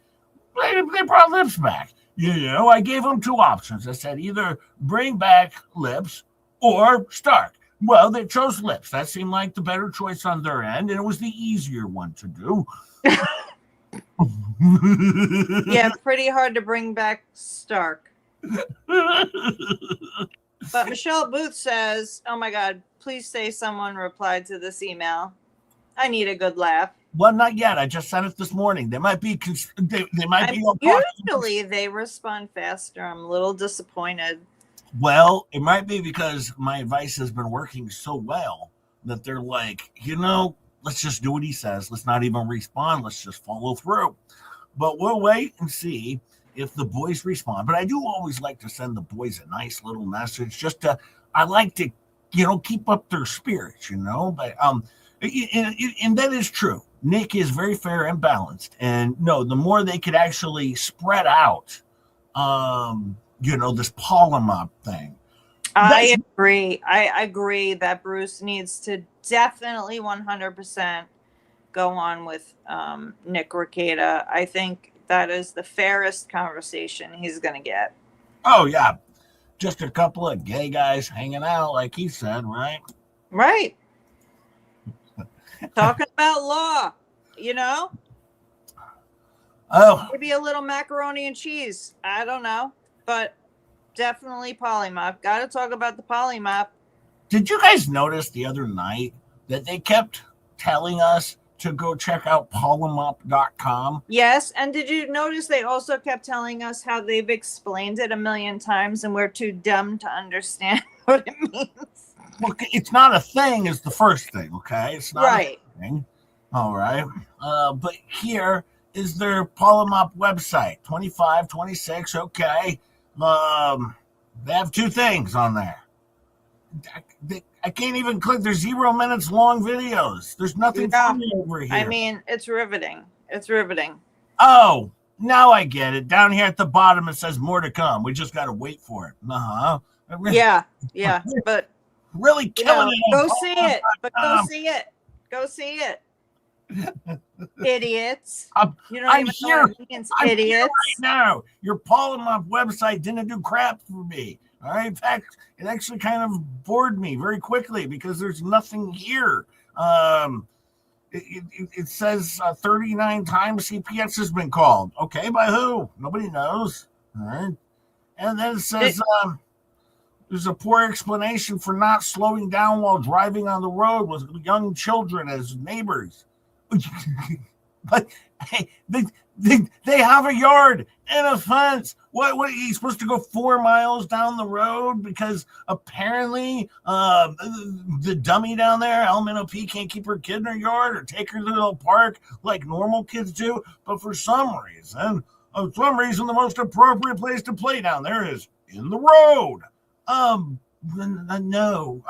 They brought Lips back. I gave them 2 options. I said either bring back Lips or Stark. Well, they chose Lips. That seemed like the better choice on their end, and it was the easier one to do. Yeah, pretty hard to bring back Stark. But Michelle Booth says, oh my God, please say someone replied to this email. I need a good laugh. Well, not yet. I just sent it this morning. They might be. Usually they respond faster. I'm a little disappointed. Well, it might be because my advice has been working so well that they're like, let's just do what he says. Let's not even respond. Let's just follow through. But we'll wait and see if the boys respond. But I do always like to send the boys a nice little message, I like to, keep up their spirits, But and that is true. Nick is very fair and balanced, and no, the more they could actually spread out, this polymop thing. I agree. I agree that Bruce needs to definitely 100% go on with Nick Rekieta. I think that is the fairest conversation he's going to get. Oh, yeah. Just a couple of gay guys hanging out, like he said, right? Right. Talking about law, Oh. Maybe a little macaroni and cheese. I don't know. But definitely polymop. Got to talk about the polymop. Did you guys notice the other night that they kept telling us to go check out polymop.com? Yes, and did you notice they also kept telling us how they've explained it a million times and we're too dumb to understand what it means? Well, it's not a thing is the first thing, okay? It's not right. A thing. All right. But here is their polymop website, 25, 26, okay. They have two things on there. I can't even click. There's 0 minutes long videos. There's nothing funny over here. I mean, it's riveting. It's riveting. Oh, now I get it. Down here at the bottom, it says more to come. We just got to wait for it. Uh-huh. Yeah. But really killing it. Go see it. But go see it. Go see it. Idiots. I'm here. Idiots. Here right now. Your polymop website didn't do crap for me. All right. In fact, it actually kind of bored me very quickly because there's nothing here. It says 39 times CPS has been called. Okay, by who? Nobody knows. All right. And then it says there's a poor explanation for not slowing down while driving on the road with young children as neighbors. But hey, they have a yard and a fence. What are you supposed to go 4 miles down the road because apparently the dummy down there, Elemental P, can't keep her kid in her yard or take her to the park like normal kids do? But for some reason, the most appropriate place to play down there is in the road. No.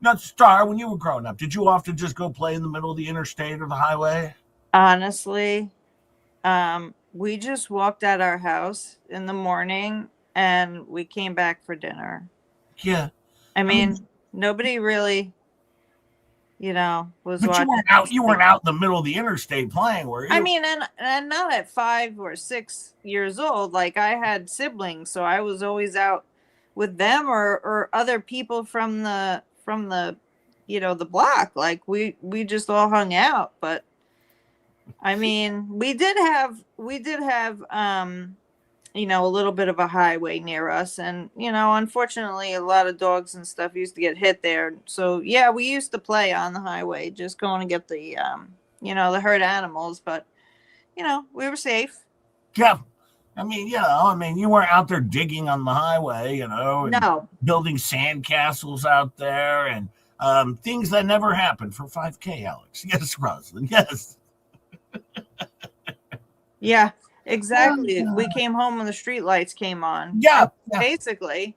Not Star, when you were growing up, did you often just go play in the middle of the interstate or the highway? Honestly, we just walked out our house in the morning and we came back for dinner. Yeah. I mean nobody really, was but watching. You weren't out in the middle of the interstate playing, were you? I mean, and not at 5 or 6 years old. Like, I had siblings, so I was always out with them or other people from the the block. Like, we just all hung out. But I mean, we did have a little bit of a highway near us, and unfortunately a lot of dogs and stuff used to get hit there. So yeah, we used to play on the highway, just going to get the the hurt animals, but we were safe. Yeah. I mean, you weren't out there digging on the highway, and no, building sandcastles out there and things that never happened for 5K, Alex. Yes, Rosalind. Yes. Yeah, exactly. We came home when the street lights came on. Yeah. Basically.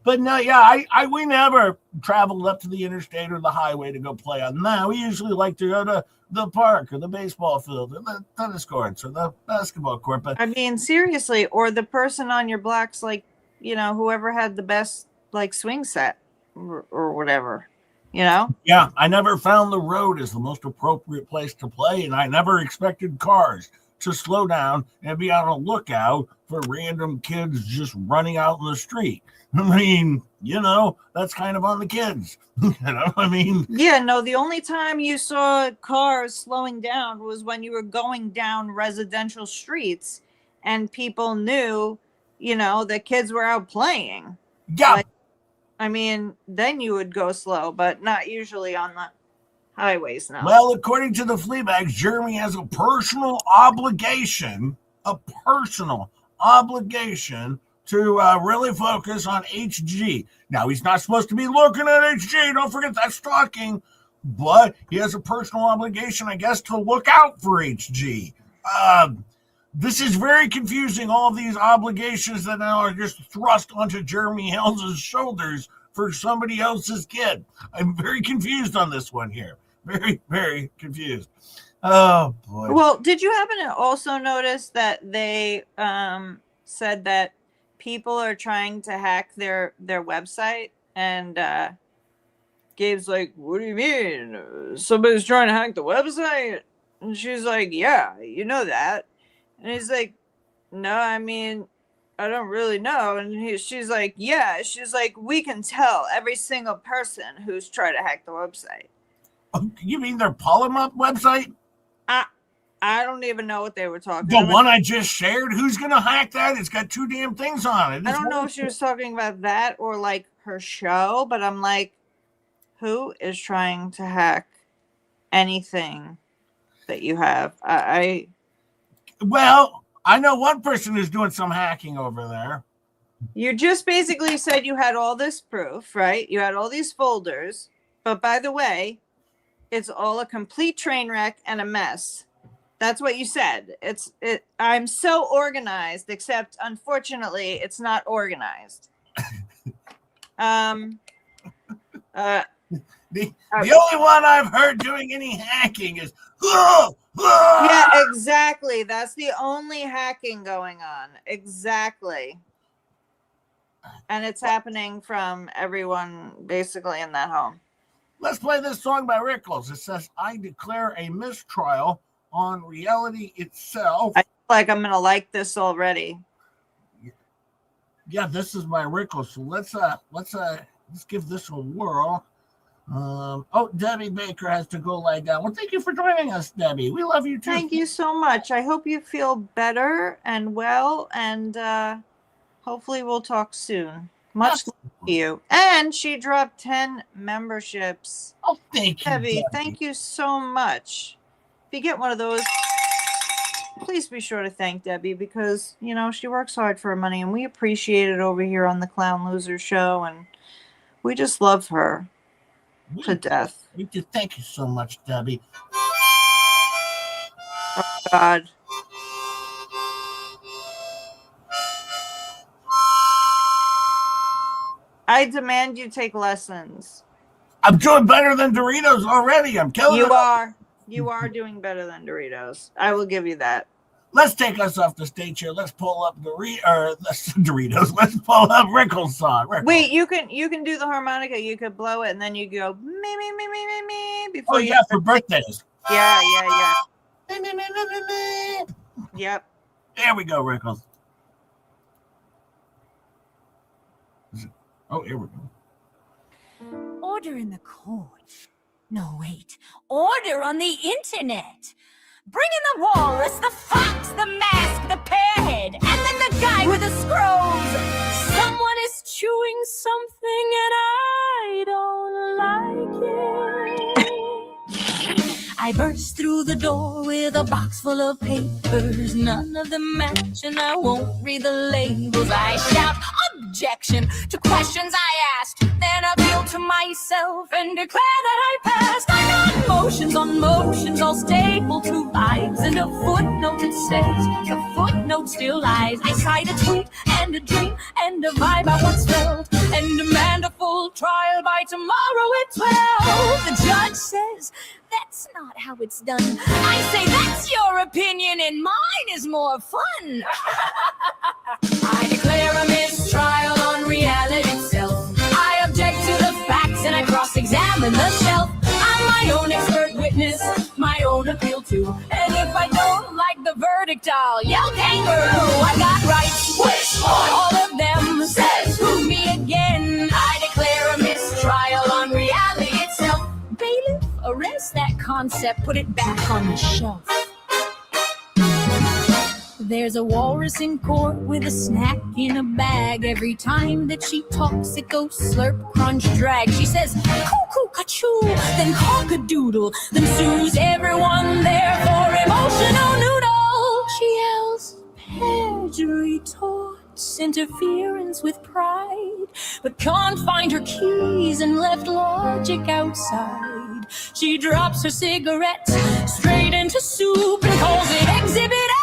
But no, yeah, we never traveled up to the interstate or the highway to go play on. No, we usually like to go to the park or the baseball field or the tennis courts or the basketball court. But I mean, seriously, or the person on your blocks, like, whoever had the best like swing set or whatever, Yeah, I never found the road as the most appropriate place to play, and I never expected cars to slow down and be on a lookout for random kids just running out in the street. I mean, that's kind of on the kids. Yeah, no, the only time you saw cars slowing down was when you were going down residential streets and people knew, that kids were out playing. Yeah. Then you would go slow, but not usually on the highways now. Well, according to the Fleabags, Jeremy has a personal obligation to really focus on HG. Now, he's not supposed to be looking at HG. Don't forget that's stalking. But he has a personal obligation, I guess, to look out for HG. This is very confusing. All of these obligations that now are just thrust onto Jeremy Helms' shoulders for somebody else's kid. I'm very confused on this one here. Very, very confused. Oh boy. Well, did you happen to also notice that they said that people are trying to hack their website, and Gabe's like, "What do you mean? Somebody's trying to hack the website?" And she's like, "Yeah, you know that." And he's like, "No, I mean, I don't really know." And she's like, "Yeah." She's like, "We can tell every single person who's tried to hack the website." Oh, you mean their Polymup website? I don't even know what they were talking The about. one I just shared? Who's going to hack that? It's got 2 damn things on it. I don't know if she was talking about that or like her show, but I'm like, who is trying to hack anything that you have? Well, I know one person who's doing some hacking over there. You just basically said you had all this proof, right? You had all these folders, but by the way, it's all a complete train wreck and a mess. That's what you said. I'm so organized, except unfortunately, it's not organized. The only one I've heard doing any hacking is yeah, exactly. That's the only hacking going on. Exactly. And it's happening from everyone basically in that home. Let's play this song by Rickles. It says, "I declare a mistrial on reality itself." I feel like I'm gonna like this already. Yeah, this is by Rickles. So let's give this a whirl. Debbie Baker has to go lie down. Well, thank you for joining us, Debbie. We love you too. Thank you so much. I hope you feel better and well, and hopefully we'll talk soon. Much love to you. And she dropped 10 memberships. Oh, thank you, Debbie. Thank you so much. If you get one of those, please be sure to thank Debbie, because, you know, she works hard for her money, and we appreciate it over here on the Clown Loser Show, and we just love her to death. We do. Thank you so much, Debbie. Oh, God. I demand you take lessons. I'm doing better than Doritos already. I'm killing it. You are doing better than Doritos. I will give you that. Let's take us off the stage here. Let's pull up Doritos. Let's pull up Rickles' song. Rickles. Wait, you can do the harmonica. You could blow it, and then you go me before you. Yeah, for birthdays. Yeah. Yep. There we go, Rickles. Oh, here we go. Order in the court. No, wait. Order on the internet. Bring in the walrus, the fox, the mask, the pearhead, and then the guy with the scrolls. Someone is chewing something and I don't like it. I burst through the door with a box full of papers. None of them match and I won't read the labels. I shout objection to questions I asked, then appeal to myself and declare that I passed. I got motions on motions, all stapled to vibes, and a footnote that says the footnote still lies. I cite a tweet and a dream and a vibe I once felt, and demand a full trial by tomorrow at 12. The judge says that's not how it's done. I say that's your opinion and mine is more fun. I declare a mistrial on reality itself. I object to the facts and I cross-examine the shelf. I'm my own expert witness, my own appeal too. And if I don't like the verdict, I'll yell kangaroo. I got rights, which one? All of them says prove me again. I declare a mistrial on reality itself. Bailiff, erase that concept, put it back on the shelf. There's a walrus in court with a snack in a bag. Every time that she talks, it goes slurp, crunch, drag. She says, cuckoo, ka-choo, then cock-a-doodle, then sues everyone there for emotional noodle. She yells, perjury, torts, interference with pride, but can't find her keys and left logic outside. She drops her cigarette straight into soup and calls it Exhibit A.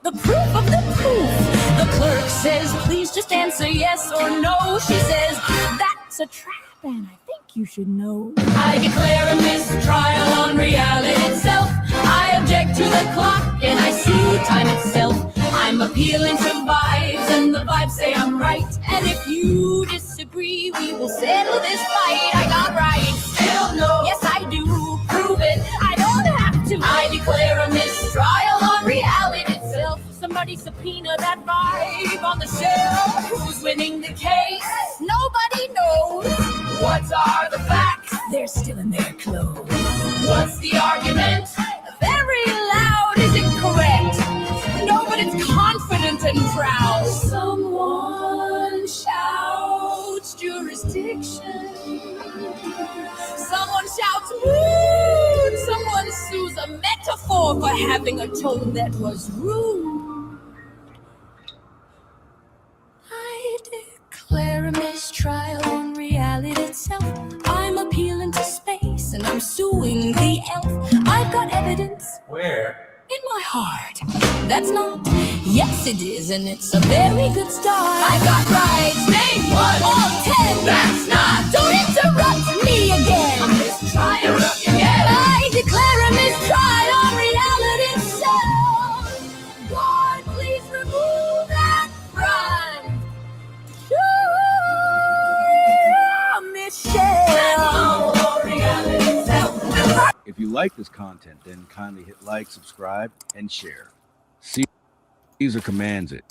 the proof of the proof. The clerk says, please just answer yes or no. She says, that's a trap, and I think you should know. I declare a mistrial on reality itself. I object to the clock, and I see time itself. I'm appealing to vibes, and the vibes say I'm right. And if you disagree, we will settle this fight. I got rights. Hell no. Yes, I do. Prove it. I don't have to. I declare a mistrial on reality itself. Somebody subpoena that vibe on the shelf. Who's winning the case? Nobody knows. What are the facts? They're still in their clothes. What's the argument? Very loud. Is it correct? No, but it's confident and proud. Someone shouts jurisdiction. Someone shouts mood. Someone sues a metaphor for having a tone that was rude. I declare a mistrial on reality itself. I'm appealing to space and I'm suing the elf. I've got evidence. Where? In my heart. That's not. Yes, it is, and it's a very good start. I got rights. Name one. All 10. That's not. Don't interrupt me again. A mistrial again. I declare a mistrial on reality itself. God, please remove that front. Sure, Michelle. Reality itself. If you like this content, then kindly hit like, subscribe, and share. Caesar commands it.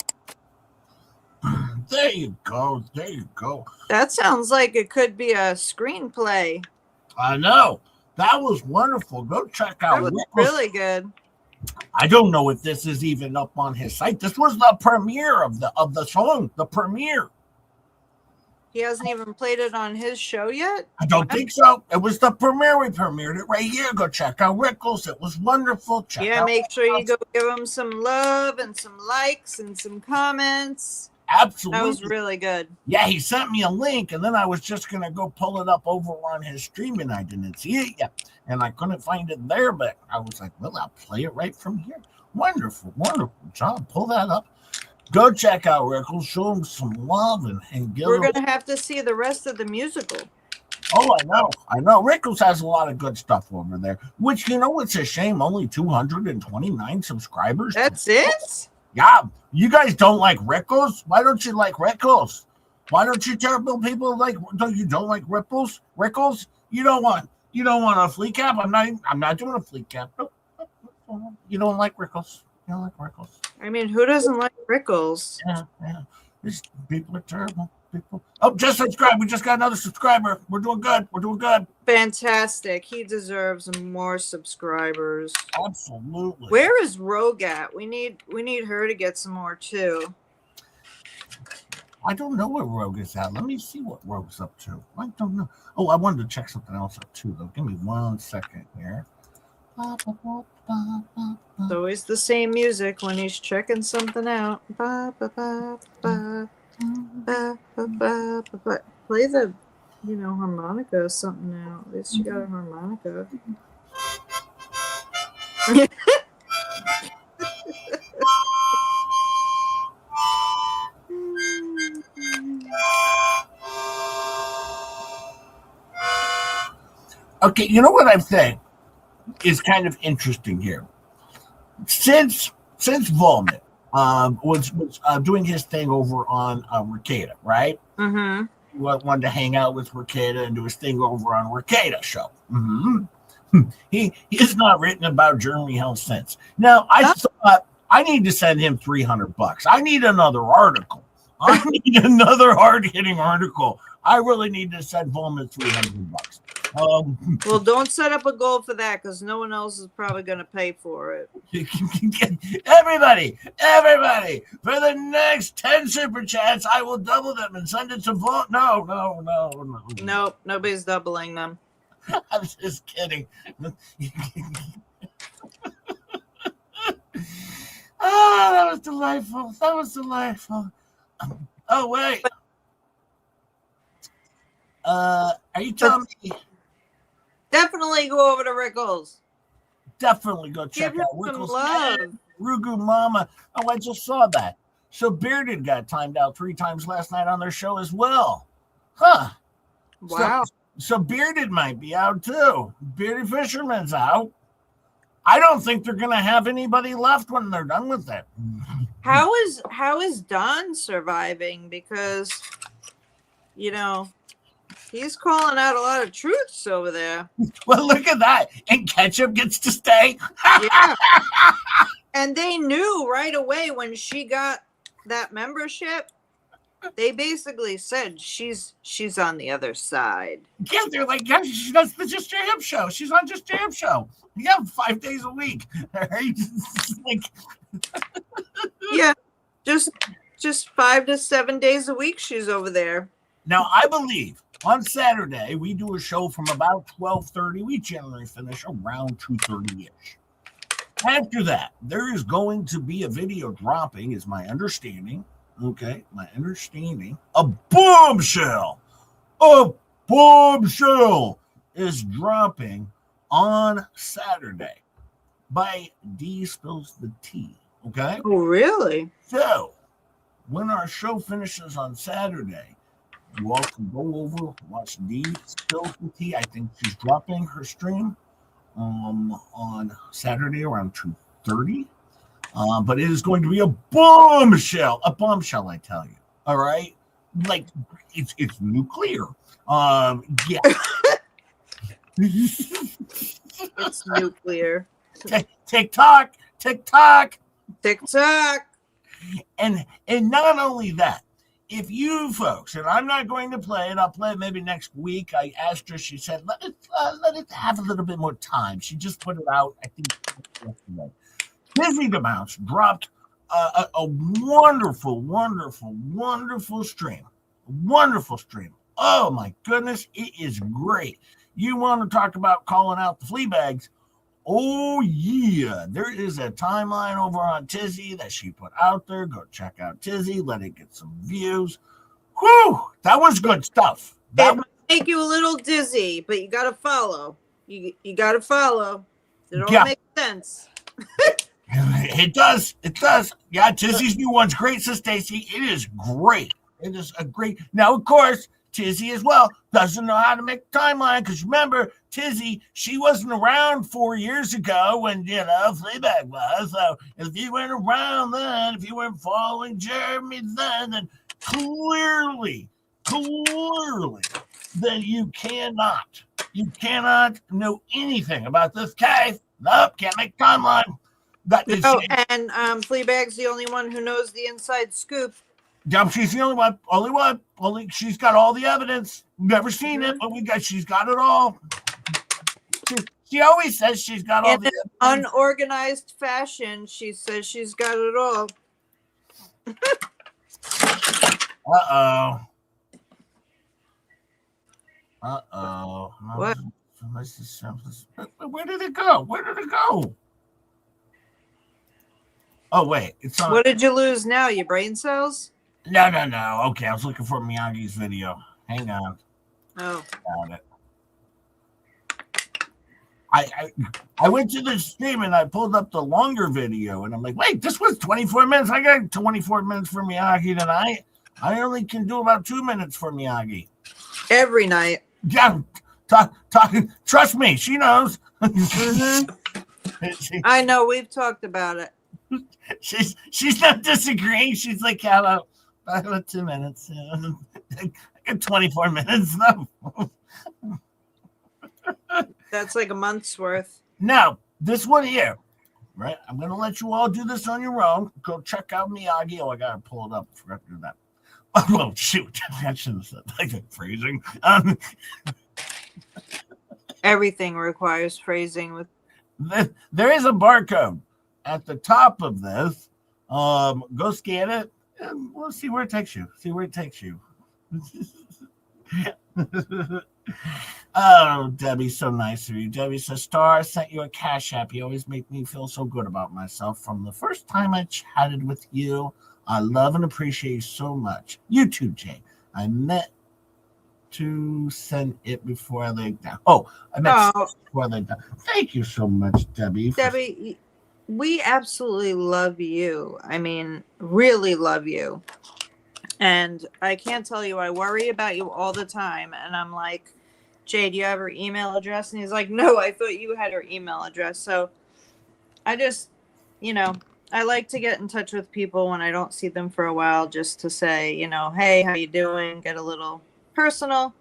There you go. There you go. That sounds like it could be a screenplay. I know. That was wonderful. Go check out. That was really good. I don't know if this is even up on his site. This was the premiere of the song. The premiere. He hasn't even played it on his show yet? I don't think so. It was the premiere. We premiered it right here. Go check out Rickles. It was wonderful. Make sure you go give him some love and some likes and some comments. Absolutely. That was really good. Yeah, he sent me a link, and then I was just going to go pull it up over on his stream, and I didn't see it yet. And I couldn't find it there, but I was like, well, I'll play it right from here. Wonderful, wonderful job. Pull that up. Go check out Rickles. Show him some love and give We're him... going to have to see the rest of the musical. Oh, I know. Rickles has a lot of good stuff over there, which, it's a shame. Only 229 subscribers. That's it? Yeah. You guys don't like Rickles? Why don't you like Rickles? Why don't you terrible people don't like Rickles? Rickles? You don't want a FLEACAP? I'm not doing a FLEACAP. Nope. You don't like Rickles. You don't like Rickles. I mean, who doesn't like Rickles? Yeah. These people are terrible. People. Oh, just subscribe. We just got another subscriber. We're doing good. Fantastic. He deserves more subscribers. Absolutely. Where is Rogue at? We need her to get some more too. I don't know where Rogue is at. Let me see what Rogue's up to. I don't know. Oh, I wanted to check something else up too, though. Give me 1 second here. It's always the same music when he's checking something out. Play the, harmonica or something now. At least you got a harmonica. Okay, you know what I'm saying is kind of interesting here. Since Volman was doing his thing over on Ricada, right? Mm-hmm. He wanted to hang out with Ricada and do his thing over on Ricada show. Mm-hmm. He has not written about Jeremy Hell since. Now, I thought I need to send him $300. I need another article. I need another hard-hitting article. I really need to send Volman $300. Well, don't set up a goal for that because no one else is probably going to pay for it. Everybody, for the next 10 super chats, I will double them and send it to Vault. No. Nope, nobody's doubling them. I'm just kidding. Oh, that was delightful. Oh, wait. Are you telling me? Definitely go over to Rickles. Definitely go check Give him out some Rickles. love. Rugu Mama. Oh, I just saw that. So Bearded got timed out 3 times last night on their show as well. Huh. Wow. So Bearded might be out too. Bearded Fisherman's out. I don't think they're going to have anybody left when they're done with it. How is Don surviving? Because, you know, he's calling out a lot of truths over there. Well, look at that. And Ketchup gets to stay. Yeah. And they knew right away when she got that membership. They basically said she's on the other side. Yeah, they're like, yeah, she does the Just Jam show. She's on Just Jam show. Yeah, 5 days a week. Like, yeah, just 5 to 7 days a week she's over there. now, I believe on Saturday we do a show from about 12:30. We generally finish around 2:30-ish. After that, there is going to be a video dropping, is my understanding. Okay, my understanding. A bombshell is dropping on Saturday by D Spills the Tea. Okay? Oh, really? So, when our show finishes on Saturday, you all can go over, watch D Spills the Tea. I think she's dropping her stream on Saturday around 2:30. But it is going to be a bombshell, I tell you. All right, like it's nuclear. Yeah, It's nuclear. TikTok, and not only that. If you folks, and I'm not going to play it, I'll play it maybe next week. I asked her, she said, let it have a little bit more time. She just put it out, I think, yesterday. Disney Demounce dropped a wonderful stream. Wonderful stream. Oh my goodness, it is great. You want to talk about calling out the flea bags? Oh yeah, there is a timeline over on Tizzy that she put out there. Go check out Tizzy, let it get some views. Whew, that was good stuff. That It might make you a little dizzy, but you gotta follow. You gotta follow. It all makes sense. It does. Yeah, Tizzy's new one's great, says Stacy. It is great. It is a great. Now, of course, Tizzy as well doesn't know how to make a timeline because remember, Tizzy, she wasn't around 4 years ago when, Fleabag was. So if you weren't around then, if you weren't following Jeremy then clearly, then you cannot know anything about this case. Nope, can't make a timeline. And Fleabag's the only one who knows the inside scoop. Yep, she's the only one. Only she's got all the evidence. Never seen it, but she's got it all. She always says she's got all the evidence. Unorganized fashion, she says she's got it all. What? Where did it go? Oh, wait. It's on. What did you lose now? Your brain cells? No. Okay, I was looking for Miyagi's video. Hang on. Oh. Got it. I went to the stream and I pulled up the longer video and I'm like, wait, this was 24 minutes. I got 24 minutes for Miyagi tonight. I only can do about 2 minutes for Miyagi. Every night. Yeah, talking. Trust me, she knows. Mm-hmm. I know. We've talked about it. She's not disagreeing. She's like, yeah, about 2 minutes. I got 24 minutes. No. That's like a month's worth. Now, this one here, right? I'm going to let you all do this on your own. Go check out Miyagi. Oh, I got to pull it up. I forgot to do that. Oh, well, shoot. I shouldn't have said like that phrasing. Everything requires phrasing. With there is a barcode at the top of this. Go scan it, and we'll see where it takes you. Oh, Debbie's so nice of you. Debbie says, Star, I sent you a Cash App. You always make me feel so good about myself. From the first time I chatted with you, I love and appreciate you so much. You too, Jay. I meant to send it before I laid down. Oh, I meant before I laid down. Thank you so much, Debbie. Debbie, we absolutely love you. I mean, really love you. And I can't tell you, I worry about you all the time. And I'm like, Jay, do you have her email address? And he's like, no, I thought you had her email address. So I just, you know, I like to get in touch with people when I don't see them for a while, just to say, you know, hey, how you doing? Get a little personal.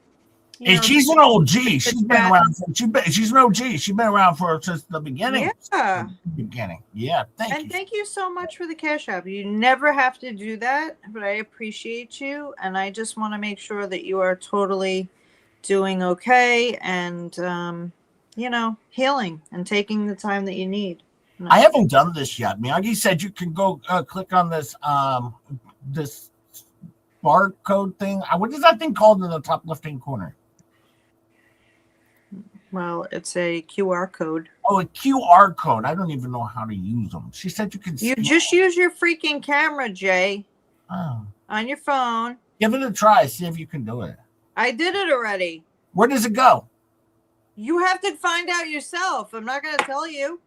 And she's an OG. She's been around. She's an OG. She's been around since the beginning. Yeah. Yeah. Thank you so much for the Cash App. You never have to do that, but I appreciate you, and I just want to make sure that you are totally doing okay and you know, healing and taking the time that you need. I haven't done this yet. Miyagi said you can go click on this this barcode thing. What is that thing called in the top left-hand corner? Well, it's a QR code. Oh, a QR code. I don't even know how to use them. She said you can. You just use your freaking camera, Jay. Oh. On your phone. Give it a try. See if you can do it. I did it already. Where does it go? You have to find out yourself. I'm not going to tell you.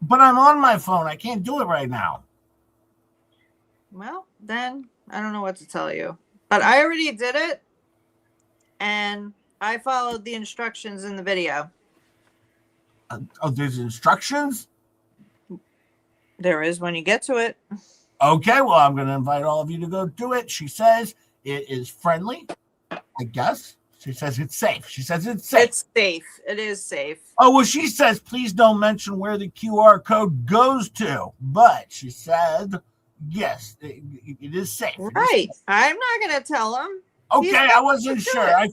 But I'm on my phone. I can't do it right now. Well, then I don't know what to tell you. But I already did it. And I followed the instructions in the video. There's instructions? There is when you get to it. Okay, well, I'm going to invite all of you to go do it. She says it is friendly, I guess. She says it's safe. She says it's safe. It's safe. It is safe. Oh, well, she says, please don't mention where the QR code goes to. But she said, yes, it is safe. Right. I'm not going to tell him. Okay, I wasn't sure.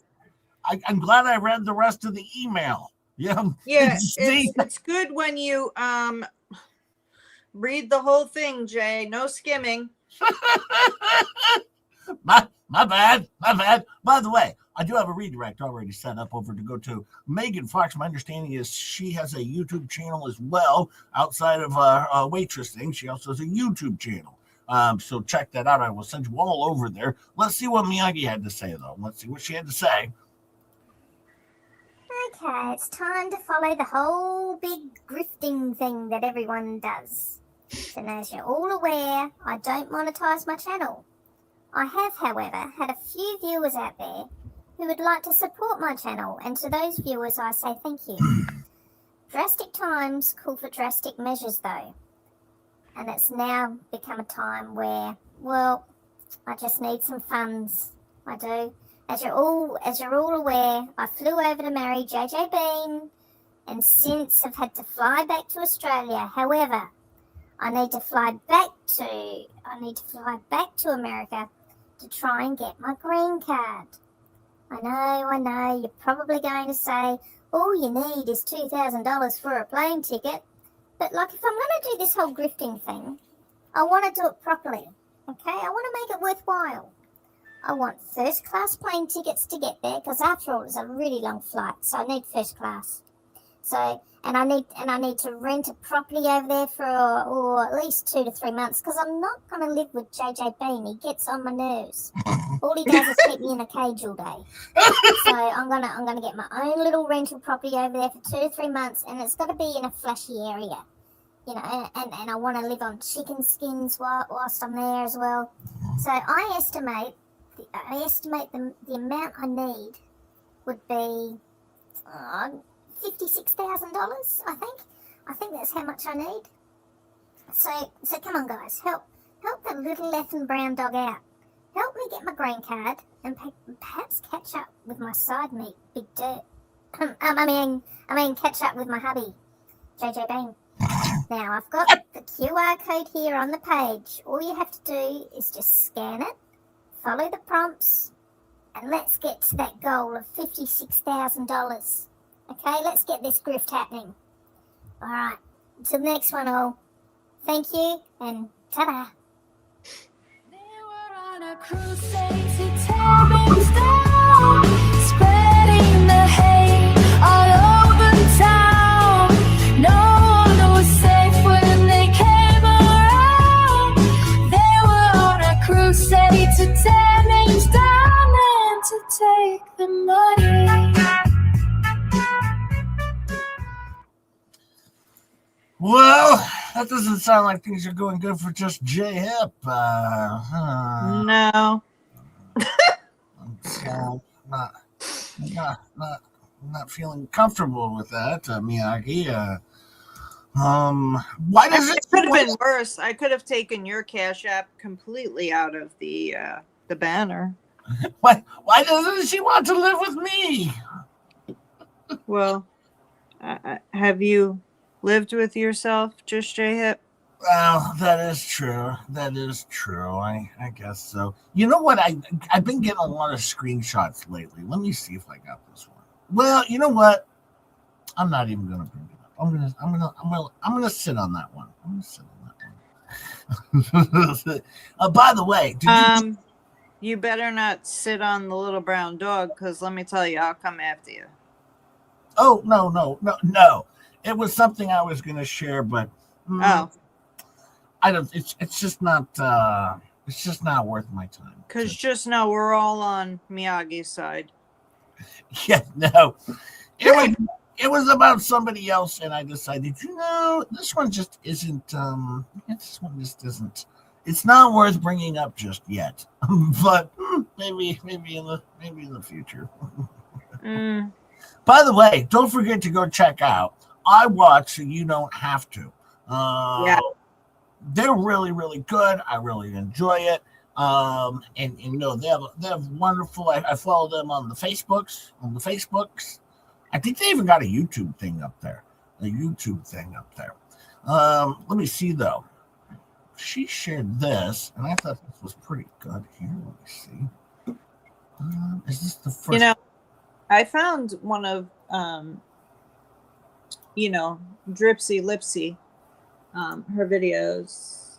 I'm glad I read the rest of the email. Yeah. Yeah, it's good when you read the whole thing, Jay. No skimming. my bad. By the way, I do have a redirect already set up over to go to Megan Fox. My understanding is she has a YouTube channel as well outside of waitressing. She also has a YouTube channel. So check that out. I will send you all over there. Let's see what Miyagi had to say, though. Let's see what she had to say. Okay, it's time to follow the whole big grifting thing that everyone does. And as you're all aware, I don't monetize my channel. I have, however, had a few viewers out there who would like to support my channel, and to those viewers I say thank you. Drastic times call for drastic measures, though. And it's now become a time where, well, I just need some funds. I do. As you're all aware, I flew over to marry JJ Bean, and since I've had to fly back to Australia. However, I need to fly back to America to try and get my green card. I know, you're probably going to say, all you need is $2,000 for a plane ticket. But like, if I'm going to do this whole grifting thing, I want to do it properly, okay? I want to make it worthwhile. I want first class plane tickets to get there, because after all, it's a really long flight, so I need first class. So, and I need to rent a property over there for at least 2 to 3 months, because I'm not going to live with JJ Bean. He gets on my nerves. All he does is keep me in a cage all day. So I'm gonna get my own little rental property over there for 2 to 3 months, and it's got to be in a flashy area, you know. And I want to live on chicken skins whilst I'm there as well. So I estimate the amount I need would be $56,000. I think that's how much I need. So come on, guys, help that little effing brown dog out. Help me get my green card and perhaps catch up with my side meat, Big Dirt. I mean, catch up with my hubby, JJ Bean. Now I've got the QR code here on the page. All you have to do is just scan it, follow the prompts, and let's get to that goal of $56,000. Okay, let's get this grift happening. All right, until the next one, all. Thank you, and ta-da. They were on a crusade to tear things down, spreading the hate all over town. No one was safe when they came around. They were on a crusade to tear names down and to take the money. Well, That doesn't sound like things are going good for just J Hip. No. So not feeling comfortable with that, Miyagi. Why does it could have been worse. I could have taken your Cash App completely out of the banner. Why doesn't she want to live with me? Well, have you lived with yourself, just J-Hip? Well, that is true. That is true. I guess so. You know what? I've been getting a lot of screenshots lately. Let me see if I got this one. Well, you know what? I'm not even gonna bring it up. I'm gonna sit on that one. I'm gonna sit on that one. By the way, you better not sit on the little brown dog, because let me tell you, I'll come after you. Oh no! It was something I was gonna share, but I don't. It's just not. It's just not worth my time. Because just know we're all on Miyagi's side. Yeah, no. It was about somebody else, and I decided, this one just isn't. This one just isn't. It's not worth bringing up just yet. But maybe in the future. By the way, don't forget to go check out I Watch So You Don't Have To. Yeah. They're really, really good. I really enjoy it. And they have wonderful. I follow them on the Facebooks. I think they even got a YouTube thing up there. Let me see though. She shared this, and I thought this was pretty good. Here, let me see. Is this the first? I found one of Dripsy Lipsy, her videos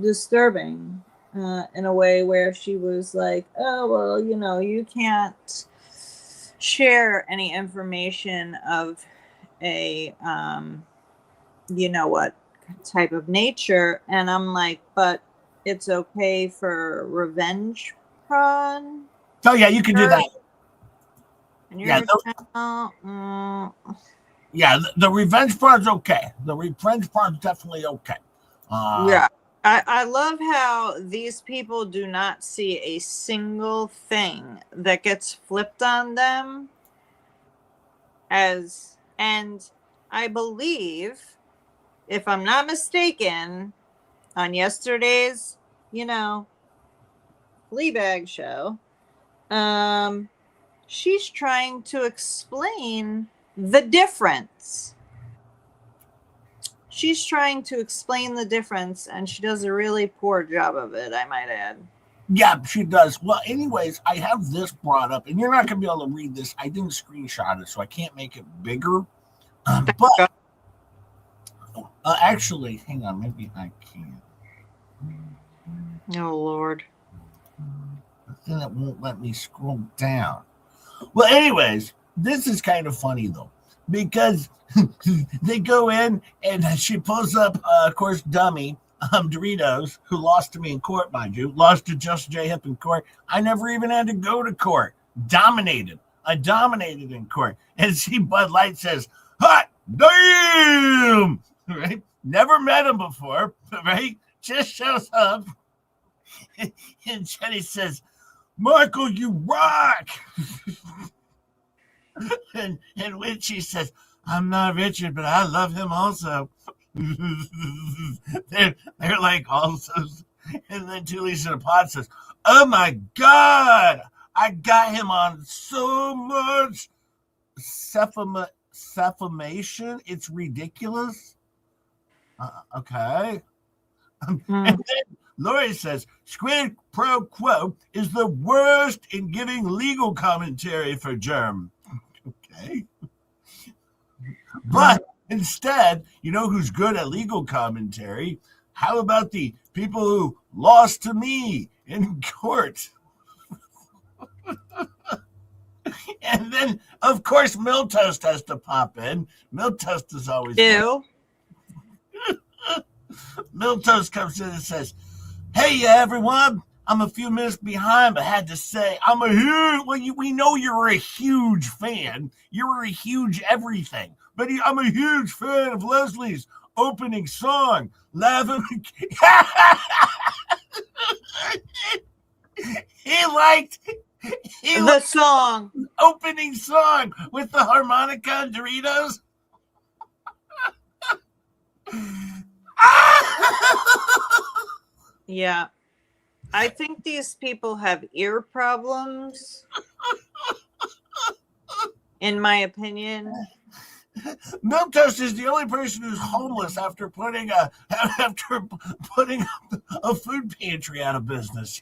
disturbing in a way where she was like, oh, well, you can't share any information of a what type of nature. And I'm like, but it's okay for revenge porn. Oh yeah, you can do that. And the revenge part's okay. The revenge part's definitely okay. Yeah. I love how these people do not see a single thing that gets flipped on them and I believe, if I'm not mistaken, on yesterday's, Fleabag show, she's trying to explain the difference. She's trying to explain the difference, and she does a really poor job of it, I might add. Yeah, she does. Well, anyways, I have this brought up, and you're not going to be able to read this. I didn't screenshot it, so I can't make it bigger. But actually, hang on, maybe I can. Oh, Lord. But then it won't let me scroll down. Well, anyways, this is kind of funny, though, because they go in and she pulls up, of course, dummy Doritos, who lost to me in court, mind you, lost to Just J Hip in court. I never even had to go to court. I dominated in court. And see Bud Light says, hot damn, right? Never met him before, right? Just shows up. And Jenny says, Michael, you rock. and when she says, I'm not Richard, but I love him also. they're like also. And then Julie's in a pod says, oh my God, I got him on so much defamation. It's ridiculous. Okay. And then Lori says, Squid Pro Quo is the worst in giving legal commentary for Germ. Okay. But instead, you know who's good at legal commentary? How about the people who lost to me in court? And then, of course, Miltoast has to pop in. Miltoast is always ew. Miltoast comes in and says, hey, everyone. I'm a few minutes behind, but had to say, we know you're a huge fan. You're a huge everything. But I'm a huge fan of Leslie's. opening song. Laughing. He liked The song. opening song with the harmonica and Doritos. Yeah. I think these people have ear problems, in my opinion. Milk Toast is the only person who's homeless after putting a food pantry out of business.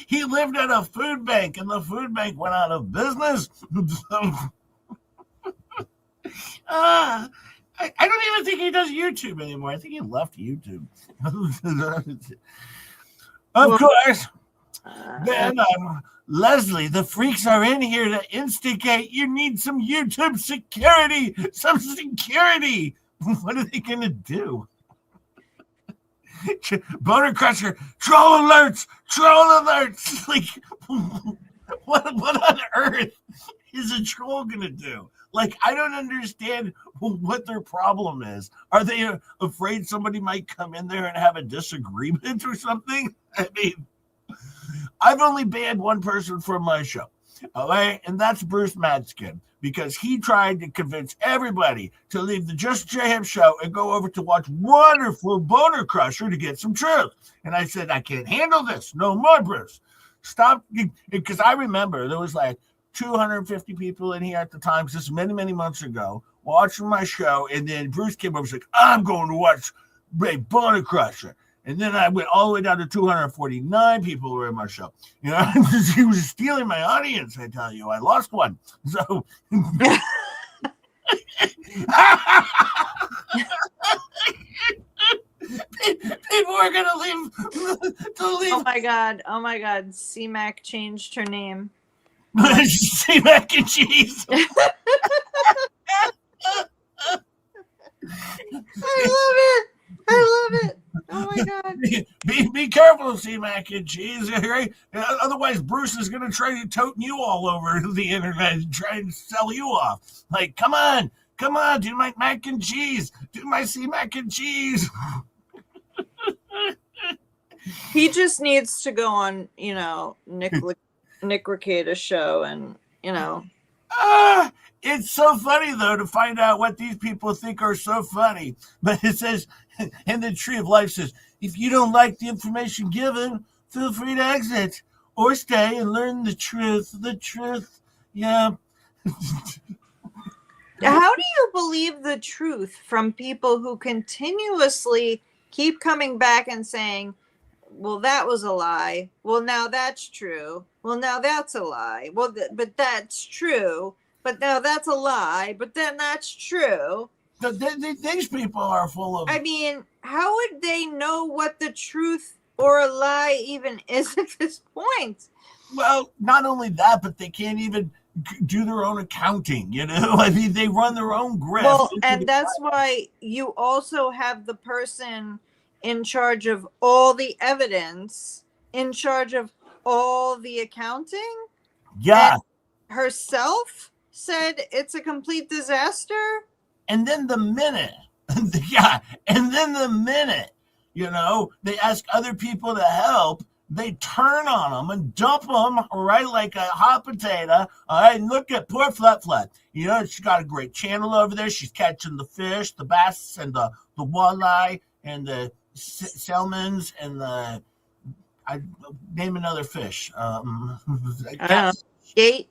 He lived at a food bank, and the food bank went out of business. I don't even think he does YouTube anymore. I think he left YouTube. Of course. Then Leslie, the freaks are in here to instigate. You need some YouTube security. Some security. What are they going to do? Boner Crusher, troll alerts. Like, what on earth is a troll going to do? Like, I don't understand what their problem is. Are they afraid somebody might come in there and have a disagreement or something? I mean, I've only banned one person from my show, all right? And that's Bruce Madskin, because he tried to convince everybody to leave the Just J-Hip show and go over to watch wonderful Boner Crusher to get some truth. And I said, I can't handle this. No more, Bruce. Stop. Because I remember there was like 250 people in here at the time, this is many, many months ago, watching my show. And then Bruce came over and was like, I'm going to watch Boner Crusher. And then I went all the way down to 249 people who were in my show. You know, he was stealing my audience, I tell you. I lost one. So people are going to leave. Oh my God. C-Mac changed her name. See mac and cheese. I love it. Oh my God. Be careful, see mac and cheese. Right? Otherwise, Bruce is going to try to tote you all over the internet and try and sell you off. Like, come on, do my mac and cheese. Do my see mac and cheese. He just needs to go on, Nick Ricada's show and, It's so funny, though, to find out what these people think are so funny. But it says, and the Tree of Life says, if you don't like the information given, feel free to exit or stay and learn the truth. The truth. Yeah. How do you believe the truth from people who continuously keep coming back and saying, well, that was a lie. Well, now that's true. Well, now that's a lie. Well, but that's true. But now that's a lie. But then that's true. These people are full of... I mean, how would they know what the truth or a lie even is at this point? Well, not only that, but they can't even do their own accounting, I mean, they run their own grift. Well, and that's why you also have the person in charge of all the evidence, in charge of all the accounting. Yeah. And herself said it's a complete disaster. And then the minute, they ask other people to help, they turn on them and dump them right like a hot potato. All right, and look at poor FLUT. She's got a great channel over there. She's catching the fish, the bass, and the walleye, and the salmons, and I name another fish. Gate.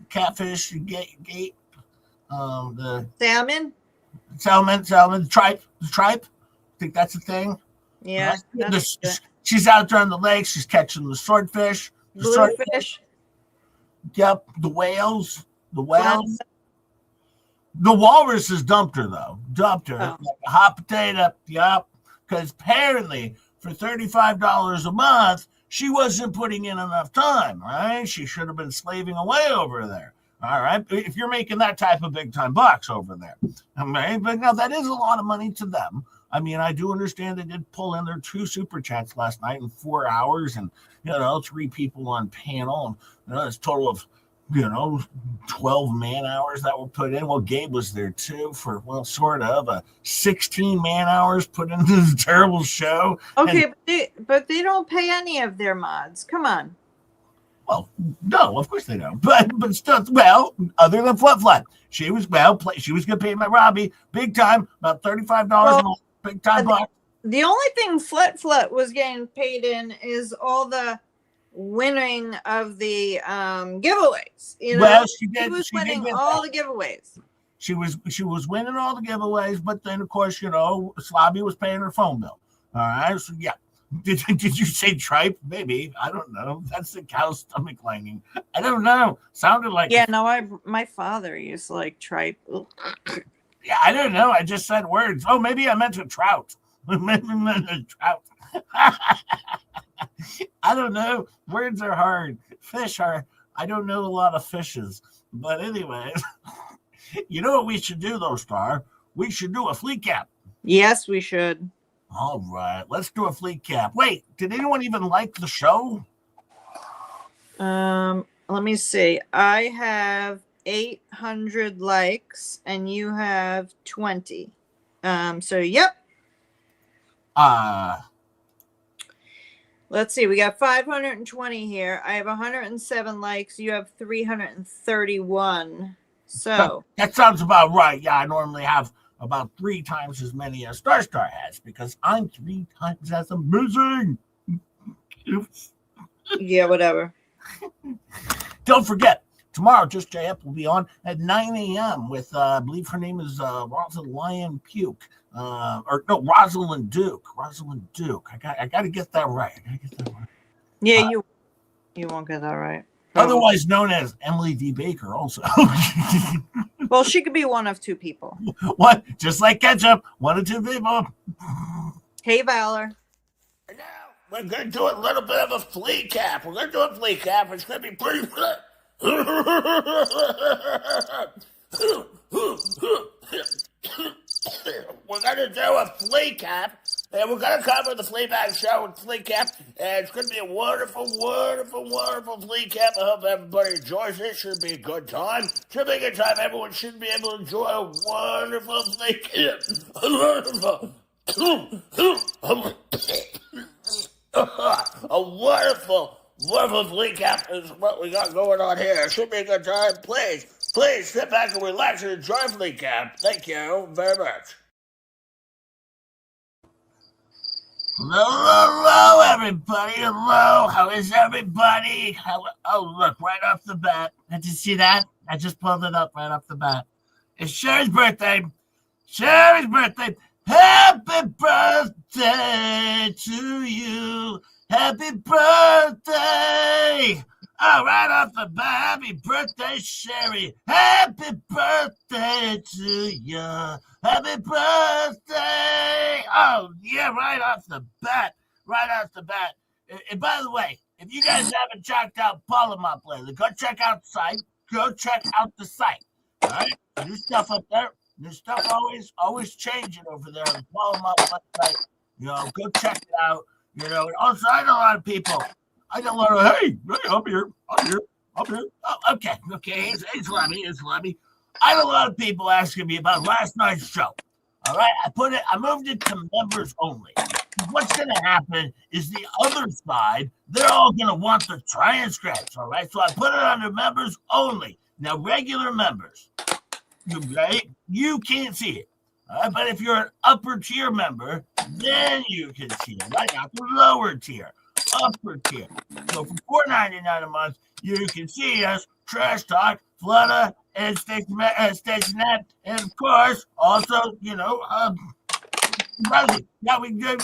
Catfish, gate. The salmon, tripe. I think that's a thing. Yeah. She's out there on the lake. She's catching the swordfish. Bluefish. Yep. The whales. The walrus has dumped her, though. Like a hot potato. Yep. Because apparently for $35 a month, she wasn't putting in enough time, right? She should have been slaving away over there. All right. If you're making that type of big time bucks over there. All right. But now that is a lot of money to them. I mean, I do understand they did pull in their 2 super chats last night in 4 hours and, 3 people on panel. And, it's a total of know, 12 man hours that were put in. Well, Gabe was there too for, well, sort of 16 man hours put into this terrible show. Okay, but they don't pay any of their mods. Come on. Well, no, of course they don't. But still, well, other than FLUT, she was she was going to pay my Robbie big time, about $35 a month, big time buck. The only thing FLUT was getting paid in is all the winning of the giveaways. You know, well, she was winning all the giveaways. She was winning all the giveaways, but then of course, you know, SLOBBIE was paying her phone bill. All right, so yeah. Did you say tripe? Maybe. I don't know. That's the cow's stomach lining. I don't know. Sounded like my father used to like tripe. Yeah, I don't know. I just said words. Oh, maybe I meant a trout. Maybe I meant a trout. I don't know. Words are hard. Fish are. I don't know a lot of fishes. But anyways, you know what we should do though, Star? We should do a FLEACAP. Yes, we should. All right, let's do a FLEACAP. Wait, did anyone even like the show? Let me see. I have 800 likes and you have 20. So yep. Let's see. We got 520 here. I have 107 likes. You have 331. So that sounds about right. Yeah, I normally have about 3 times as many as Star has because I'm 3 times as amazing. Yeah, whatever. Don't forget, tomorrow, Just JF will be on at 9 a.m. with, I believe her name is Rosalind Puke. Rosalind Duke. Rosalind Duke. I got to get that right. Yeah, you won't get that right. Otherwise known as Emily D. Baker also. Well, she could be one of 2 people. What? Just like ketchup, 1 or 2 people. Hey, Valor. Now, we're going to do a little bit of a FLEACAP. We're going to do a FLEACAP. It's going to be pretty good. We're going to do a FLEACAP. And we're going to cover the Fleabag show with FLEACAP. And it's going to be a wonderful, wonderful, wonderful FLEACAP. I hope everybody enjoys it. Should be a good time. Should be a good time. Everyone should be able to enjoy a wonderful FLEACAP. A wonderful, wonderful FLEACAP is what we got going on here. It should be a good time. Please sit back and relax and enjoy FLEACAP. Thank you very much. Hello, everybody. Hello. How is everybody? Oh, look, right off the bat. Did you see that? I just pulled it up right off the bat. It's Sherry's birthday. Sherry's birthday. Happy birthday to you. Happy birthday. Oh, right off the bat, happy birthday, Sherry. Happy birthday to you. Happy birthday. Oh, yeah, right off the bat. Right off the bat. And by the way, if you guys haven't checked out Pull 'em Up lately, go check out the site. Go check out the site. All right? New stuff up there. New stuff always changing over there on the Pull 'em Up website. You know, go check it out. You know, and also I know a lot of people. I got a lot of, hey, I'm here. Oh, okay. It's Slobby. I had a lot of people asking me about last night's show. All right, I moved it to members only. What's going to happen is the other side, they're all going to want the transcripts, all right? So I put it under members only. Now, regular members, right? You can't see it. All right, but if you're an upper tier member, then you can see it, right? Not the lower tier. Upper tier. So for $4.99 a month, you can see us, Trash Talk, Flutter, and STACY, and of course, also, you know, Rosie. Yeah, we do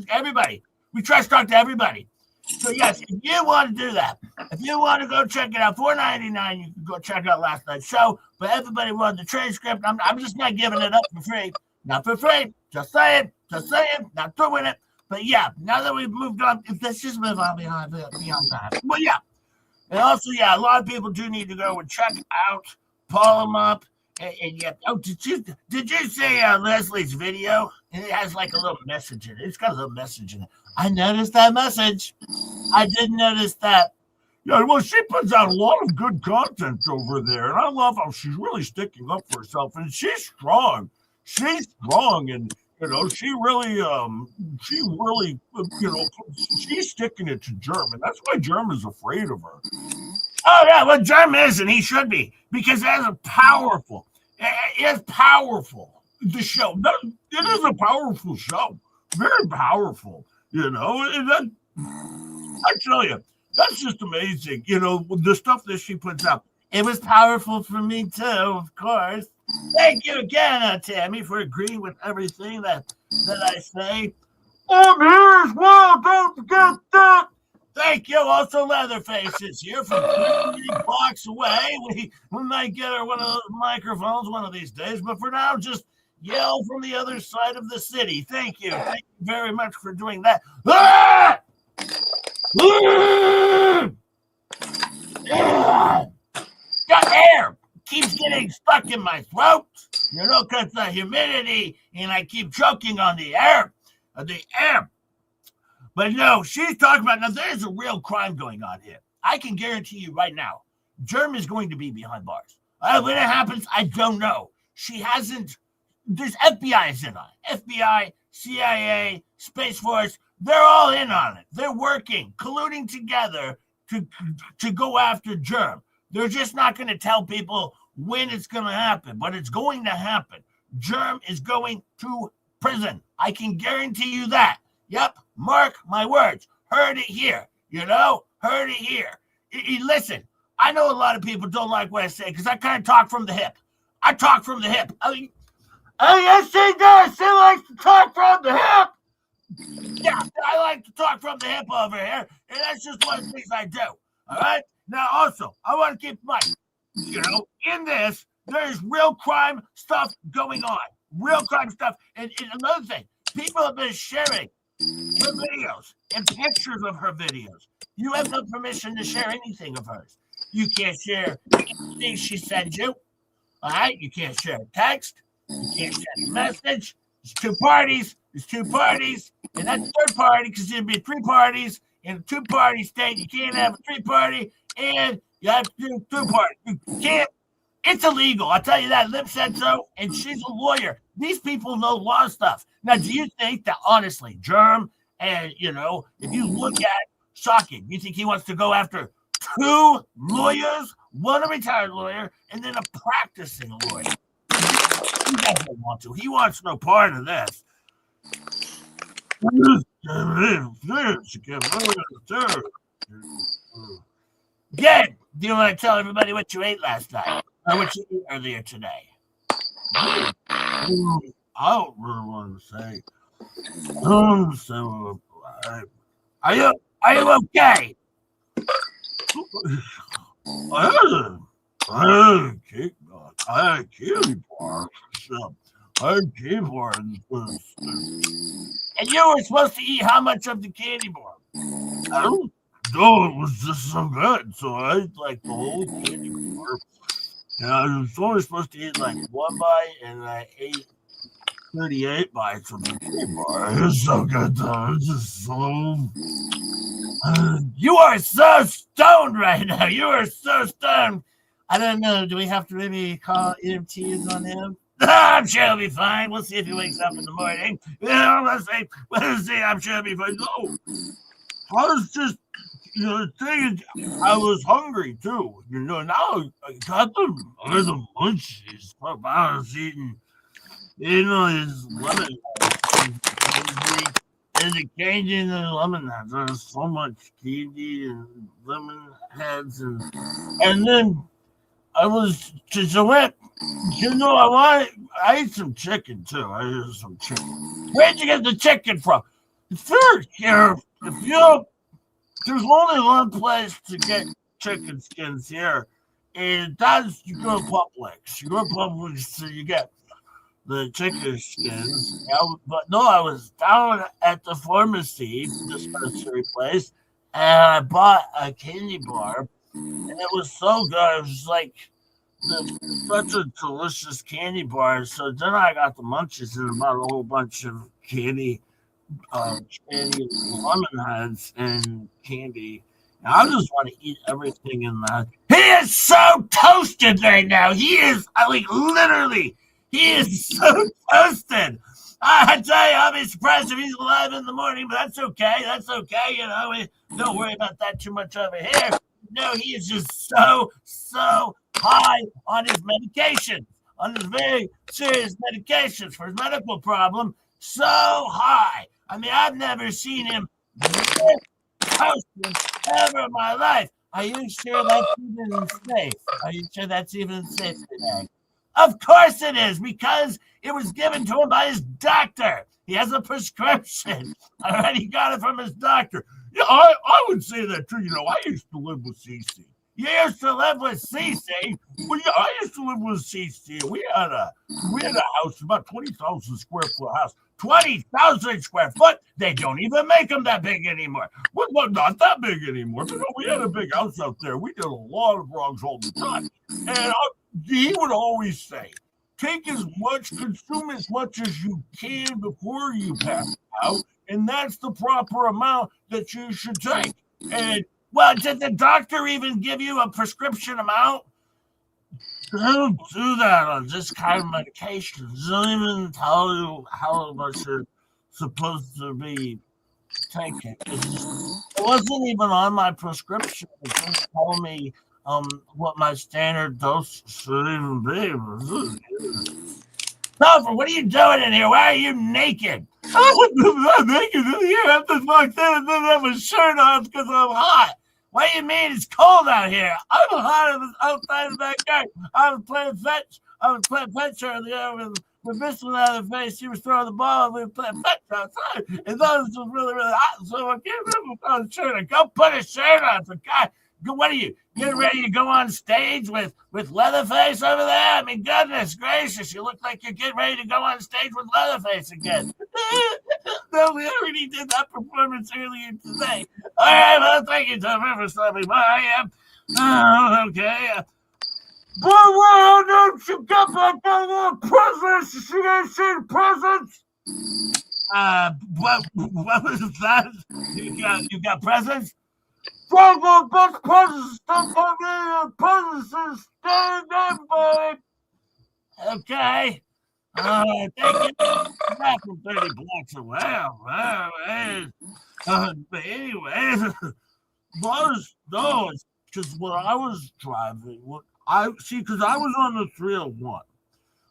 everybody. We Trash Talk to everybody. So yes, if you want to do that, if you want to go check it out, $4.99, you can go check out last night's show. But everybody wanted the transcript. I'm just not giving it up for free. Not for free. Just saying. Not doing it. But yeah, now that we've moved on, let's just move on beyond that. Well, yeah. And also, yeah, a lot of people do need to go and check out, Pull 'em Up. And yeah, oh, did you see Leslie's video? And it has like a little message in it. It's got a little message in it. I noticed that message. I did notice that. Yeah, well, she puts out a lot of good content over there, and I love how she's really sticking up for herself, and she's strong. She's strong, and she really, she's sticking it to Germ, and that's why Germ is afraid of her. Oh yeah, well, Germ is, and he should be, because it is powerful. The show, it is a powerful show, very powerful. And I tell you. That's just amazing, the stuff that she puts out. It was powerful for me too, of course. Thank you again, Tammy, for agreeing with everything that I say. I'm here as well, don't forget that. Thank you. Also, Leatherface is here from 30 blocks away. We might get her one of those microphones one of these days, but for now, just yell from the other side of the city. Thank you. Thank you very much for doing that. Ah! Got air keeps getting stuck in my throat, because the humidity, and I keep choking on the air. But no, she's talking about, now there's a real crime going on here. I can guarantee you right now, Germ is going to be behind bars. When it happens, I don't know. She hasn't, there's FBI is in on it. FBI, CIA, Space Force, they're all in on it. They're working, colluding together to go after Germ. They're just not going to tell people when it's going to happen, but it's going to happen. Germ is going to prison. I can guarantee you that. Yep, mark my words. Heard it here. Heard it here. Listen, I know a lot of people don't like what I say because I kind of talk from the hip. I talk from the hip. Oh, yes, she does. She likes to talk from the hip. Yeah, I like to talk from the hip over here, and that's just one of the things I do. All right? Now, also, I want to keep in mind, in this, there's real crime stuff going on. Real crime stuff. And another thing, people have been sharing her videos and pictures of her videos. You have no permission to share anything of hers. You can't share anything she sends you. All right? You can't share a text. You can't send a message. There's two parties. And that's third party because there'd be three parties in a two-party state. You can't have a three-party, and you have to do two-party. You can't. It's illegal. I'll tell you that. Lip said so, and she's a lawyer. These people know law stuff. Now, do you think that, honestly, Germ, and, if you look at shocking, you think he wants to go after two lawyers, one a retired lawyer, and then a practicing lawyer? He doesn't want to. He wants no part of this. Gabe, do you want to tell everybody what you ate last night? Or what you ate earlier today? I don't really want to say. Are you okay? I had a candy bar. I had candy bar. And you were supposed to eat how much of the candy bar? I don't know. It was just so good. So I ate like the whole candy bar. And I was only supposed to eat like one bite, and I ate 38 bites of the candy bar. It was so good though. It's just so. You are so stoned right now. You are so stoned. I don't know. Do we have to maybe call EMTs on him? I'm sure he'll be fine. We'll see if he wakes up in the morning. Let's see. I'm sure he'll be fine. No, I was just, the thing is, I was hungry too. Now I got the munchies. I was eating, his lemon and the candy and the lemon heads. There's so much candy and lemon heads, and then I was just went. I ate some chicken too. I ate some chicken. Where'd you get the chicken from? First, there's only one place to get chicken skins here, and that's you go to Publix. You go to Publix, so you get the chicken skins. I was down at the pharmacy dispensary place, and I bought a candy bar, and it was so good. It was like such a delicious candy bar. So then I got the munchies and bought a whole bunch of candy lemon heads and candy. I just want to eat everything in the house. He is so toasted right now. He is, like, literally, he is so toasted. I tell you, I'll be surprised if he's alive in the morning, but that's okay. That's okay. Don't worry about that too much over here. No, he is just so high on his medication, on his very serious medications for his medical problem. So high. I mean, I've never seen him this toasted ever in my life. Are you sure that's even safe? Are you sure that's even safe today? Of course it is, because it was given to him by his doctor. He has a prescription. All right, he got it from his doctor. Yeah, I would say that too. I used to live with CC. You used to live with CC? Well, yeah, I used to live with CC. We had a house, about 20,000 square foot house. 20,000 square foot. They don't even make them that big anymore. Well, not that big anymore. But we had a big house out there. We did a lot of drugs all the time. And he would always say, consume as much as you can before you pass out. And that's the proper amount that you should take. And, well, did the doctor even give you a prescription amount? They don't do that on this kind of medication. They don't even tell you how much you're supposed to be taking. It wasn't even on my prescription. It didn't tell me what my standard dose should even be. Topher, what are you doing in here? Why are you naked? I'm naked in here. I have to walk in and then have a shirt on because I'm hot. What do you mean it's cold out here? I'm hot outside of the backyard. I was playing fetch. Earlier with Missile out of the face. She was throwing the ball and we were playing fetch outside. And those was really, really hot. So I can't remember put a shirt on. Go put a shirt on. For God, what are you? Getting ready to go on stage with Leatherface over there? I mean, goodness gracious, you look like you're getting ready to go on stage with Leatherface again. No, we already did that performance earlier today. All right, well, thank you, Topher, for stopping by. I am. Okay. But why don't you get back on the presents? You guys see the presents? What was that? You got presents? Struggle best presents, stuff for me, presents is staying there, boy. Okay. Thank you. Back from 30 blocks away. But anyway, those, because when I was driving, because I was on the 301.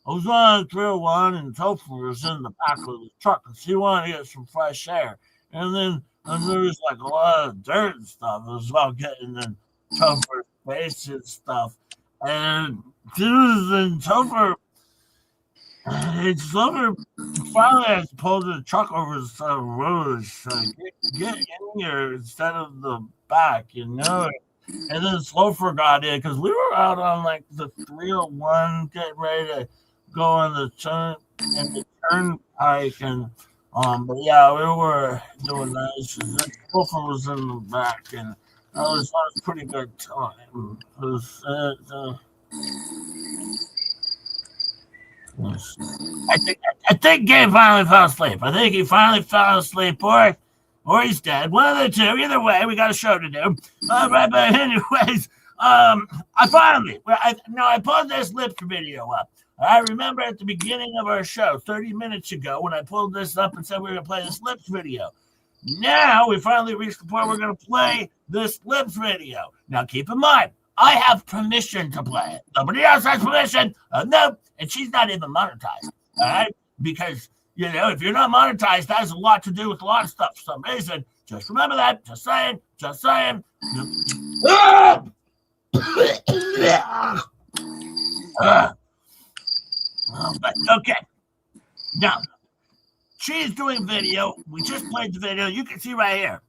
I was on the 301 and Topher was in the back of the truck because he wanted to get some fresh air. And then there was like a lot of dirt and stuff. It was about getting in Topher's face and stuff. And Topher finally had to pull the truck over the side of the road. So get in here instead of the back, And then Slofer got in because we were out on like the 301 getting ready to go on the turnpike and but yeah, we were doing nice. And Slofer was in the back and that was a pretty good time. I think Gabe finally fell asleep. I think he finally fell asleep, or he's dead. One of the two. Either way, we got a show to do. All right, but anyways, I pulled this lips video up. I remember at the beginning of our show, 30 minutes ago, when I pulled this up and said we were going to play this lips video. Now we finally reached the point where we're going to play this lips video. Now keep in mind, I have permission to play it. Nobody else has permission. No, and she's not even monetized. All right, because if you're not monetized, that has a lot to do with a lot of stuff for some reason. Just remember that. Just saying. Okay. Now, she's doing video. We just played the video. You can see right here.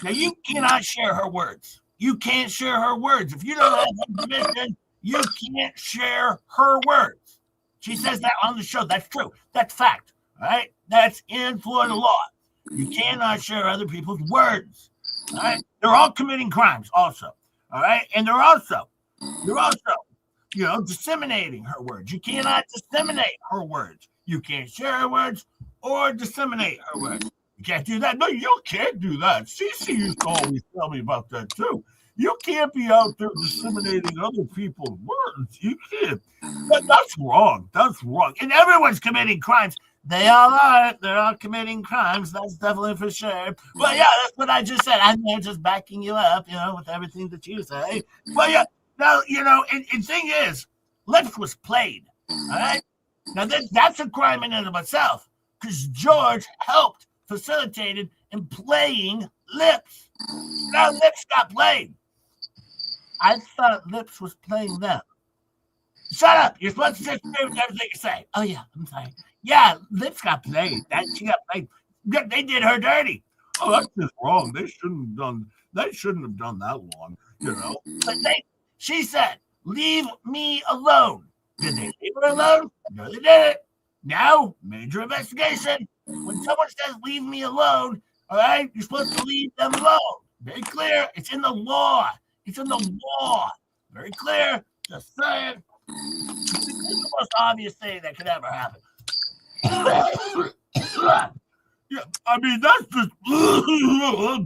Now, you cannot share her words. You can't share her words. If you don't have her permission, you can't share her words. She says that on the show. That's true. That's fact. All right? That's in Florida law. You cannot share other people's words. All right? They're all committing crimes also. All right? And they're also, disseminating her words. You cannot disseminate her words. You can't share her words or disseminate her words. You can't do that. No, you can't do that. Cece used to always tell me about that too. You can't be out there disseminating other people's words. You can't. That's wrong. That's wrong. And everyone's committing crimes. They all are. They're all committing crimes. That's definitely for sure. Well, yeah, that's what I just said. I'm there just backing you up, with everything that you say. Well, yeah. Now, and thing is, Lips was played. All right. Now that's a crime in and of itself, because George helped, facilitated, in playing Lips. Now Lips got played. I thought Lips was playing them. Shut up! You're supposed to just agree with everything you say. Oh yeah, I'm sorry. Yeah, Lips got played. She got played. They did her dirty. Oh, that's just wrong. They shouldn't have done that long, But she said, "Leave me alone." Did they leave her alone? No, they didn't. Now, major investigation. When someone says, "Leave me alone," all right, you're supposed to leave them alone. Very clear. It's in the law. It's in the law. Very clear. Just saying. It's the most obvious thing that could ever happen. Yeah, I mean, that's just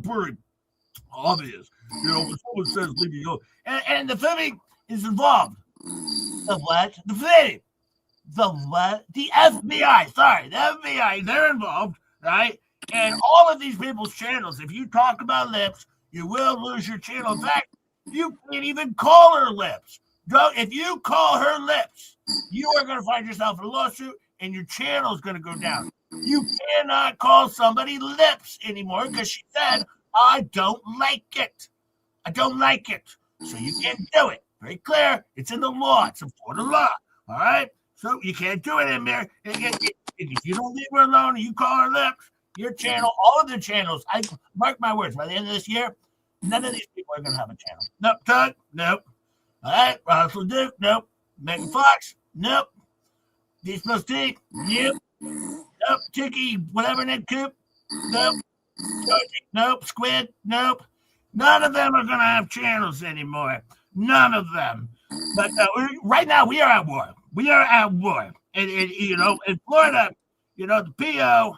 pretty obvious. When someone says, "Leave me alone." And the filming is involved. The what? The filming. The what? The FBI. Sorry, the FBI. They're involved, right? And all of these people's channels, if you talk about Lips, you will lose your channel. In fact, you can't even call her Lips. If you call her Lips, you are going to find yourself in a lawsuit and your channel is going to go down. You cannot call somebody Lips anymore because she said, "I don't like it. I don't like it." So you can't do it. Very clear. It's in the law. It's a Florida law. All right? So you can't do it in there. If you don't leave her alone and you call her Lips, your channel, all of their channels, I mark my words, by the end of this year, none of these people are going to have a channel. Nope. Doug? Nope. All right. Russell Duke? Nope. Megan Fox? Nope. Deep Snow Steve? Nope. Nope. Tiki, whatever, Nick Coop? Nope. Nope. Squid? Nope. None of them are going to have channels anymore. None of them. But right now, we are at war. We are at war. And in Florida, the PO,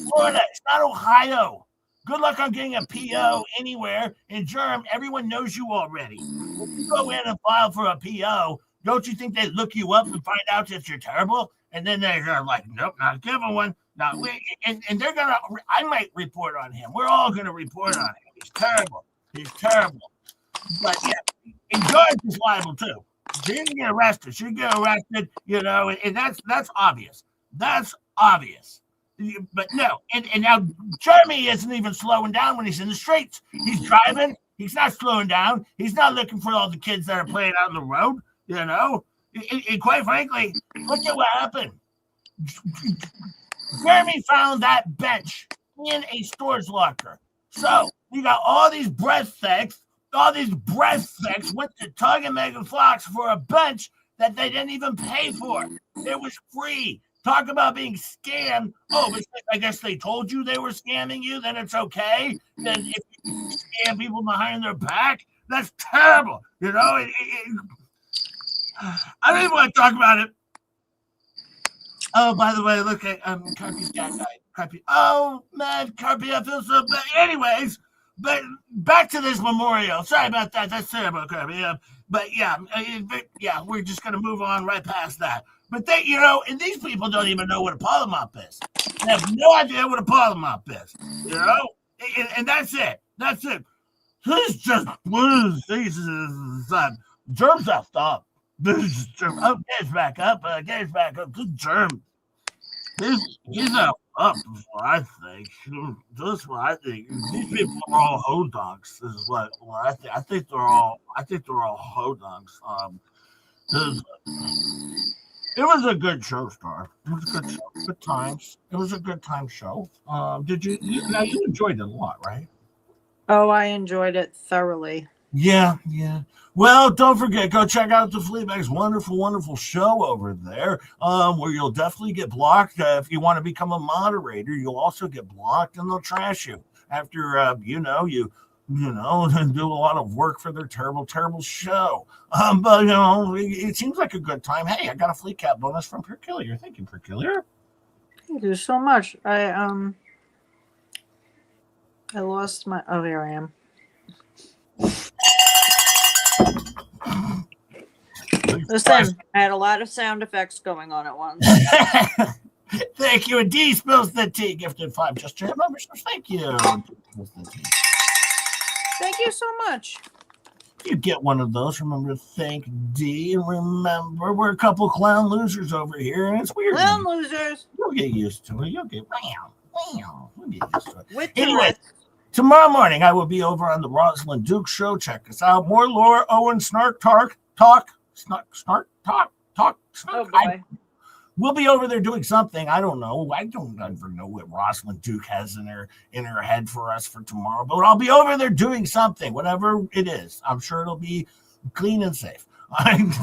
Florida, it's not Ohio. Good luck on getting a PO anywhere. In Germ, everyone knows you already. When you go in and file for a PO, don't you think they look you up and find out that you're terrible? And then they're like, "Nope, not giving one." And they're going to, I might report on him. We're all going to report on him. He's terrible. He's terrible. But yeah, and George is liable too. She didn't get arrested. She get arrested, and that's obvious. That's obvious. But no, and now Jeremy isn't even slowing down when he's in the streets. He's driving. He's not slowing down. He's not looking for all the kids that are playing out on the road, And quite frankly, look at what happened. Jeremy found that bench in a storage locker. So we got all these breadsticks. All these breadsticks went to Tug and Megan Fox for a bench that they didn't even pay for. It was free. Talk about being scammed. Oh, but I guess they told you they were scamming you, then it's okay. Then if you scam people behind their back, that's terrible. I don't even want to talk about it. Oh, by the way, look at Carpy's cat died. Carpy. Oh, man, Carpy, I feel so bad. Anyways, but back to this memorial. Sorry about that. That's terrible, Carpy. But we're just going to move on right past that. But they, and these people don't even know what a polymop is. They have no idea what a polymop is, and that's it. That's it. He's just Germ's effed up. This Germ. Oh, Gabe's back up. Gabe's back up. This Germ. He's effed up. Is what I think. That's what I think. These people are all hoe dogs. This is what I think. I think they're all hoe dogs. It was a good show, Star. It was a good show. Good times. It was a good time show. Did you enjoyed it a lot, right? Oh, I enjoyed it thoroughly. Yeah. Well, don't forget, go check out the Fleabag's wonderful, wonderful show over there, where you'll definitely get blocked. If you want to become a moderator, you'll also get blocked, and they'll trash you after you do a lot of work for their terrible, terrible show. But it seems like a good time. Hey, I got a FLEACAP bonus from Perkilier. Thank you, Perkilier. Thank you so much. I lost my. Oh, here I am. Listen, I had a lot of sound effects going on at once. Thank you. And D spills the tea. Gifted 5 Just Chat members. Thank you. Thank you so much. You get one of those. Remember to thank D. And remember, we're a couple clown losers over here, and it's weird. Clown losers. You'll get used to it. You'll get You'll get used to it. With Anyway, tomorrow morning I will be over on the Rosalind Duke Show. Check us out. More Laura Owen Snark Talk. Oh boy. We'll be over there doing something. I don't know. I don't ever know what Rosalind Duke has in her head for us for tomorrow. But I'll be over there doing something, whatever it is. I'm sure it'll be clean and safe. Have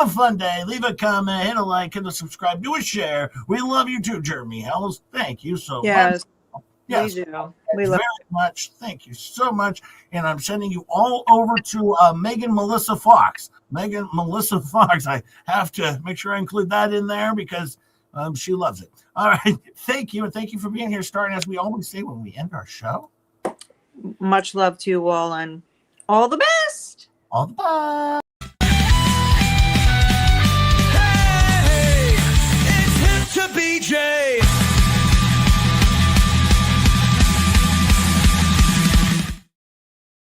a fun day. Leave a comment, hit a like, hit a subscribe, do a share. We love you too, Jeremy Hells. Thank you so much. Yes, we do. We love very much. Thank you so much. And I'm sending you all over to Megan Melissa Fox. Megan Melissa Fox. I have to make sure I include that in there because she loves it. All right. Thank you. And thank you for being here, starting as we always say when we end our show. Much love to you all and all the best. All the best.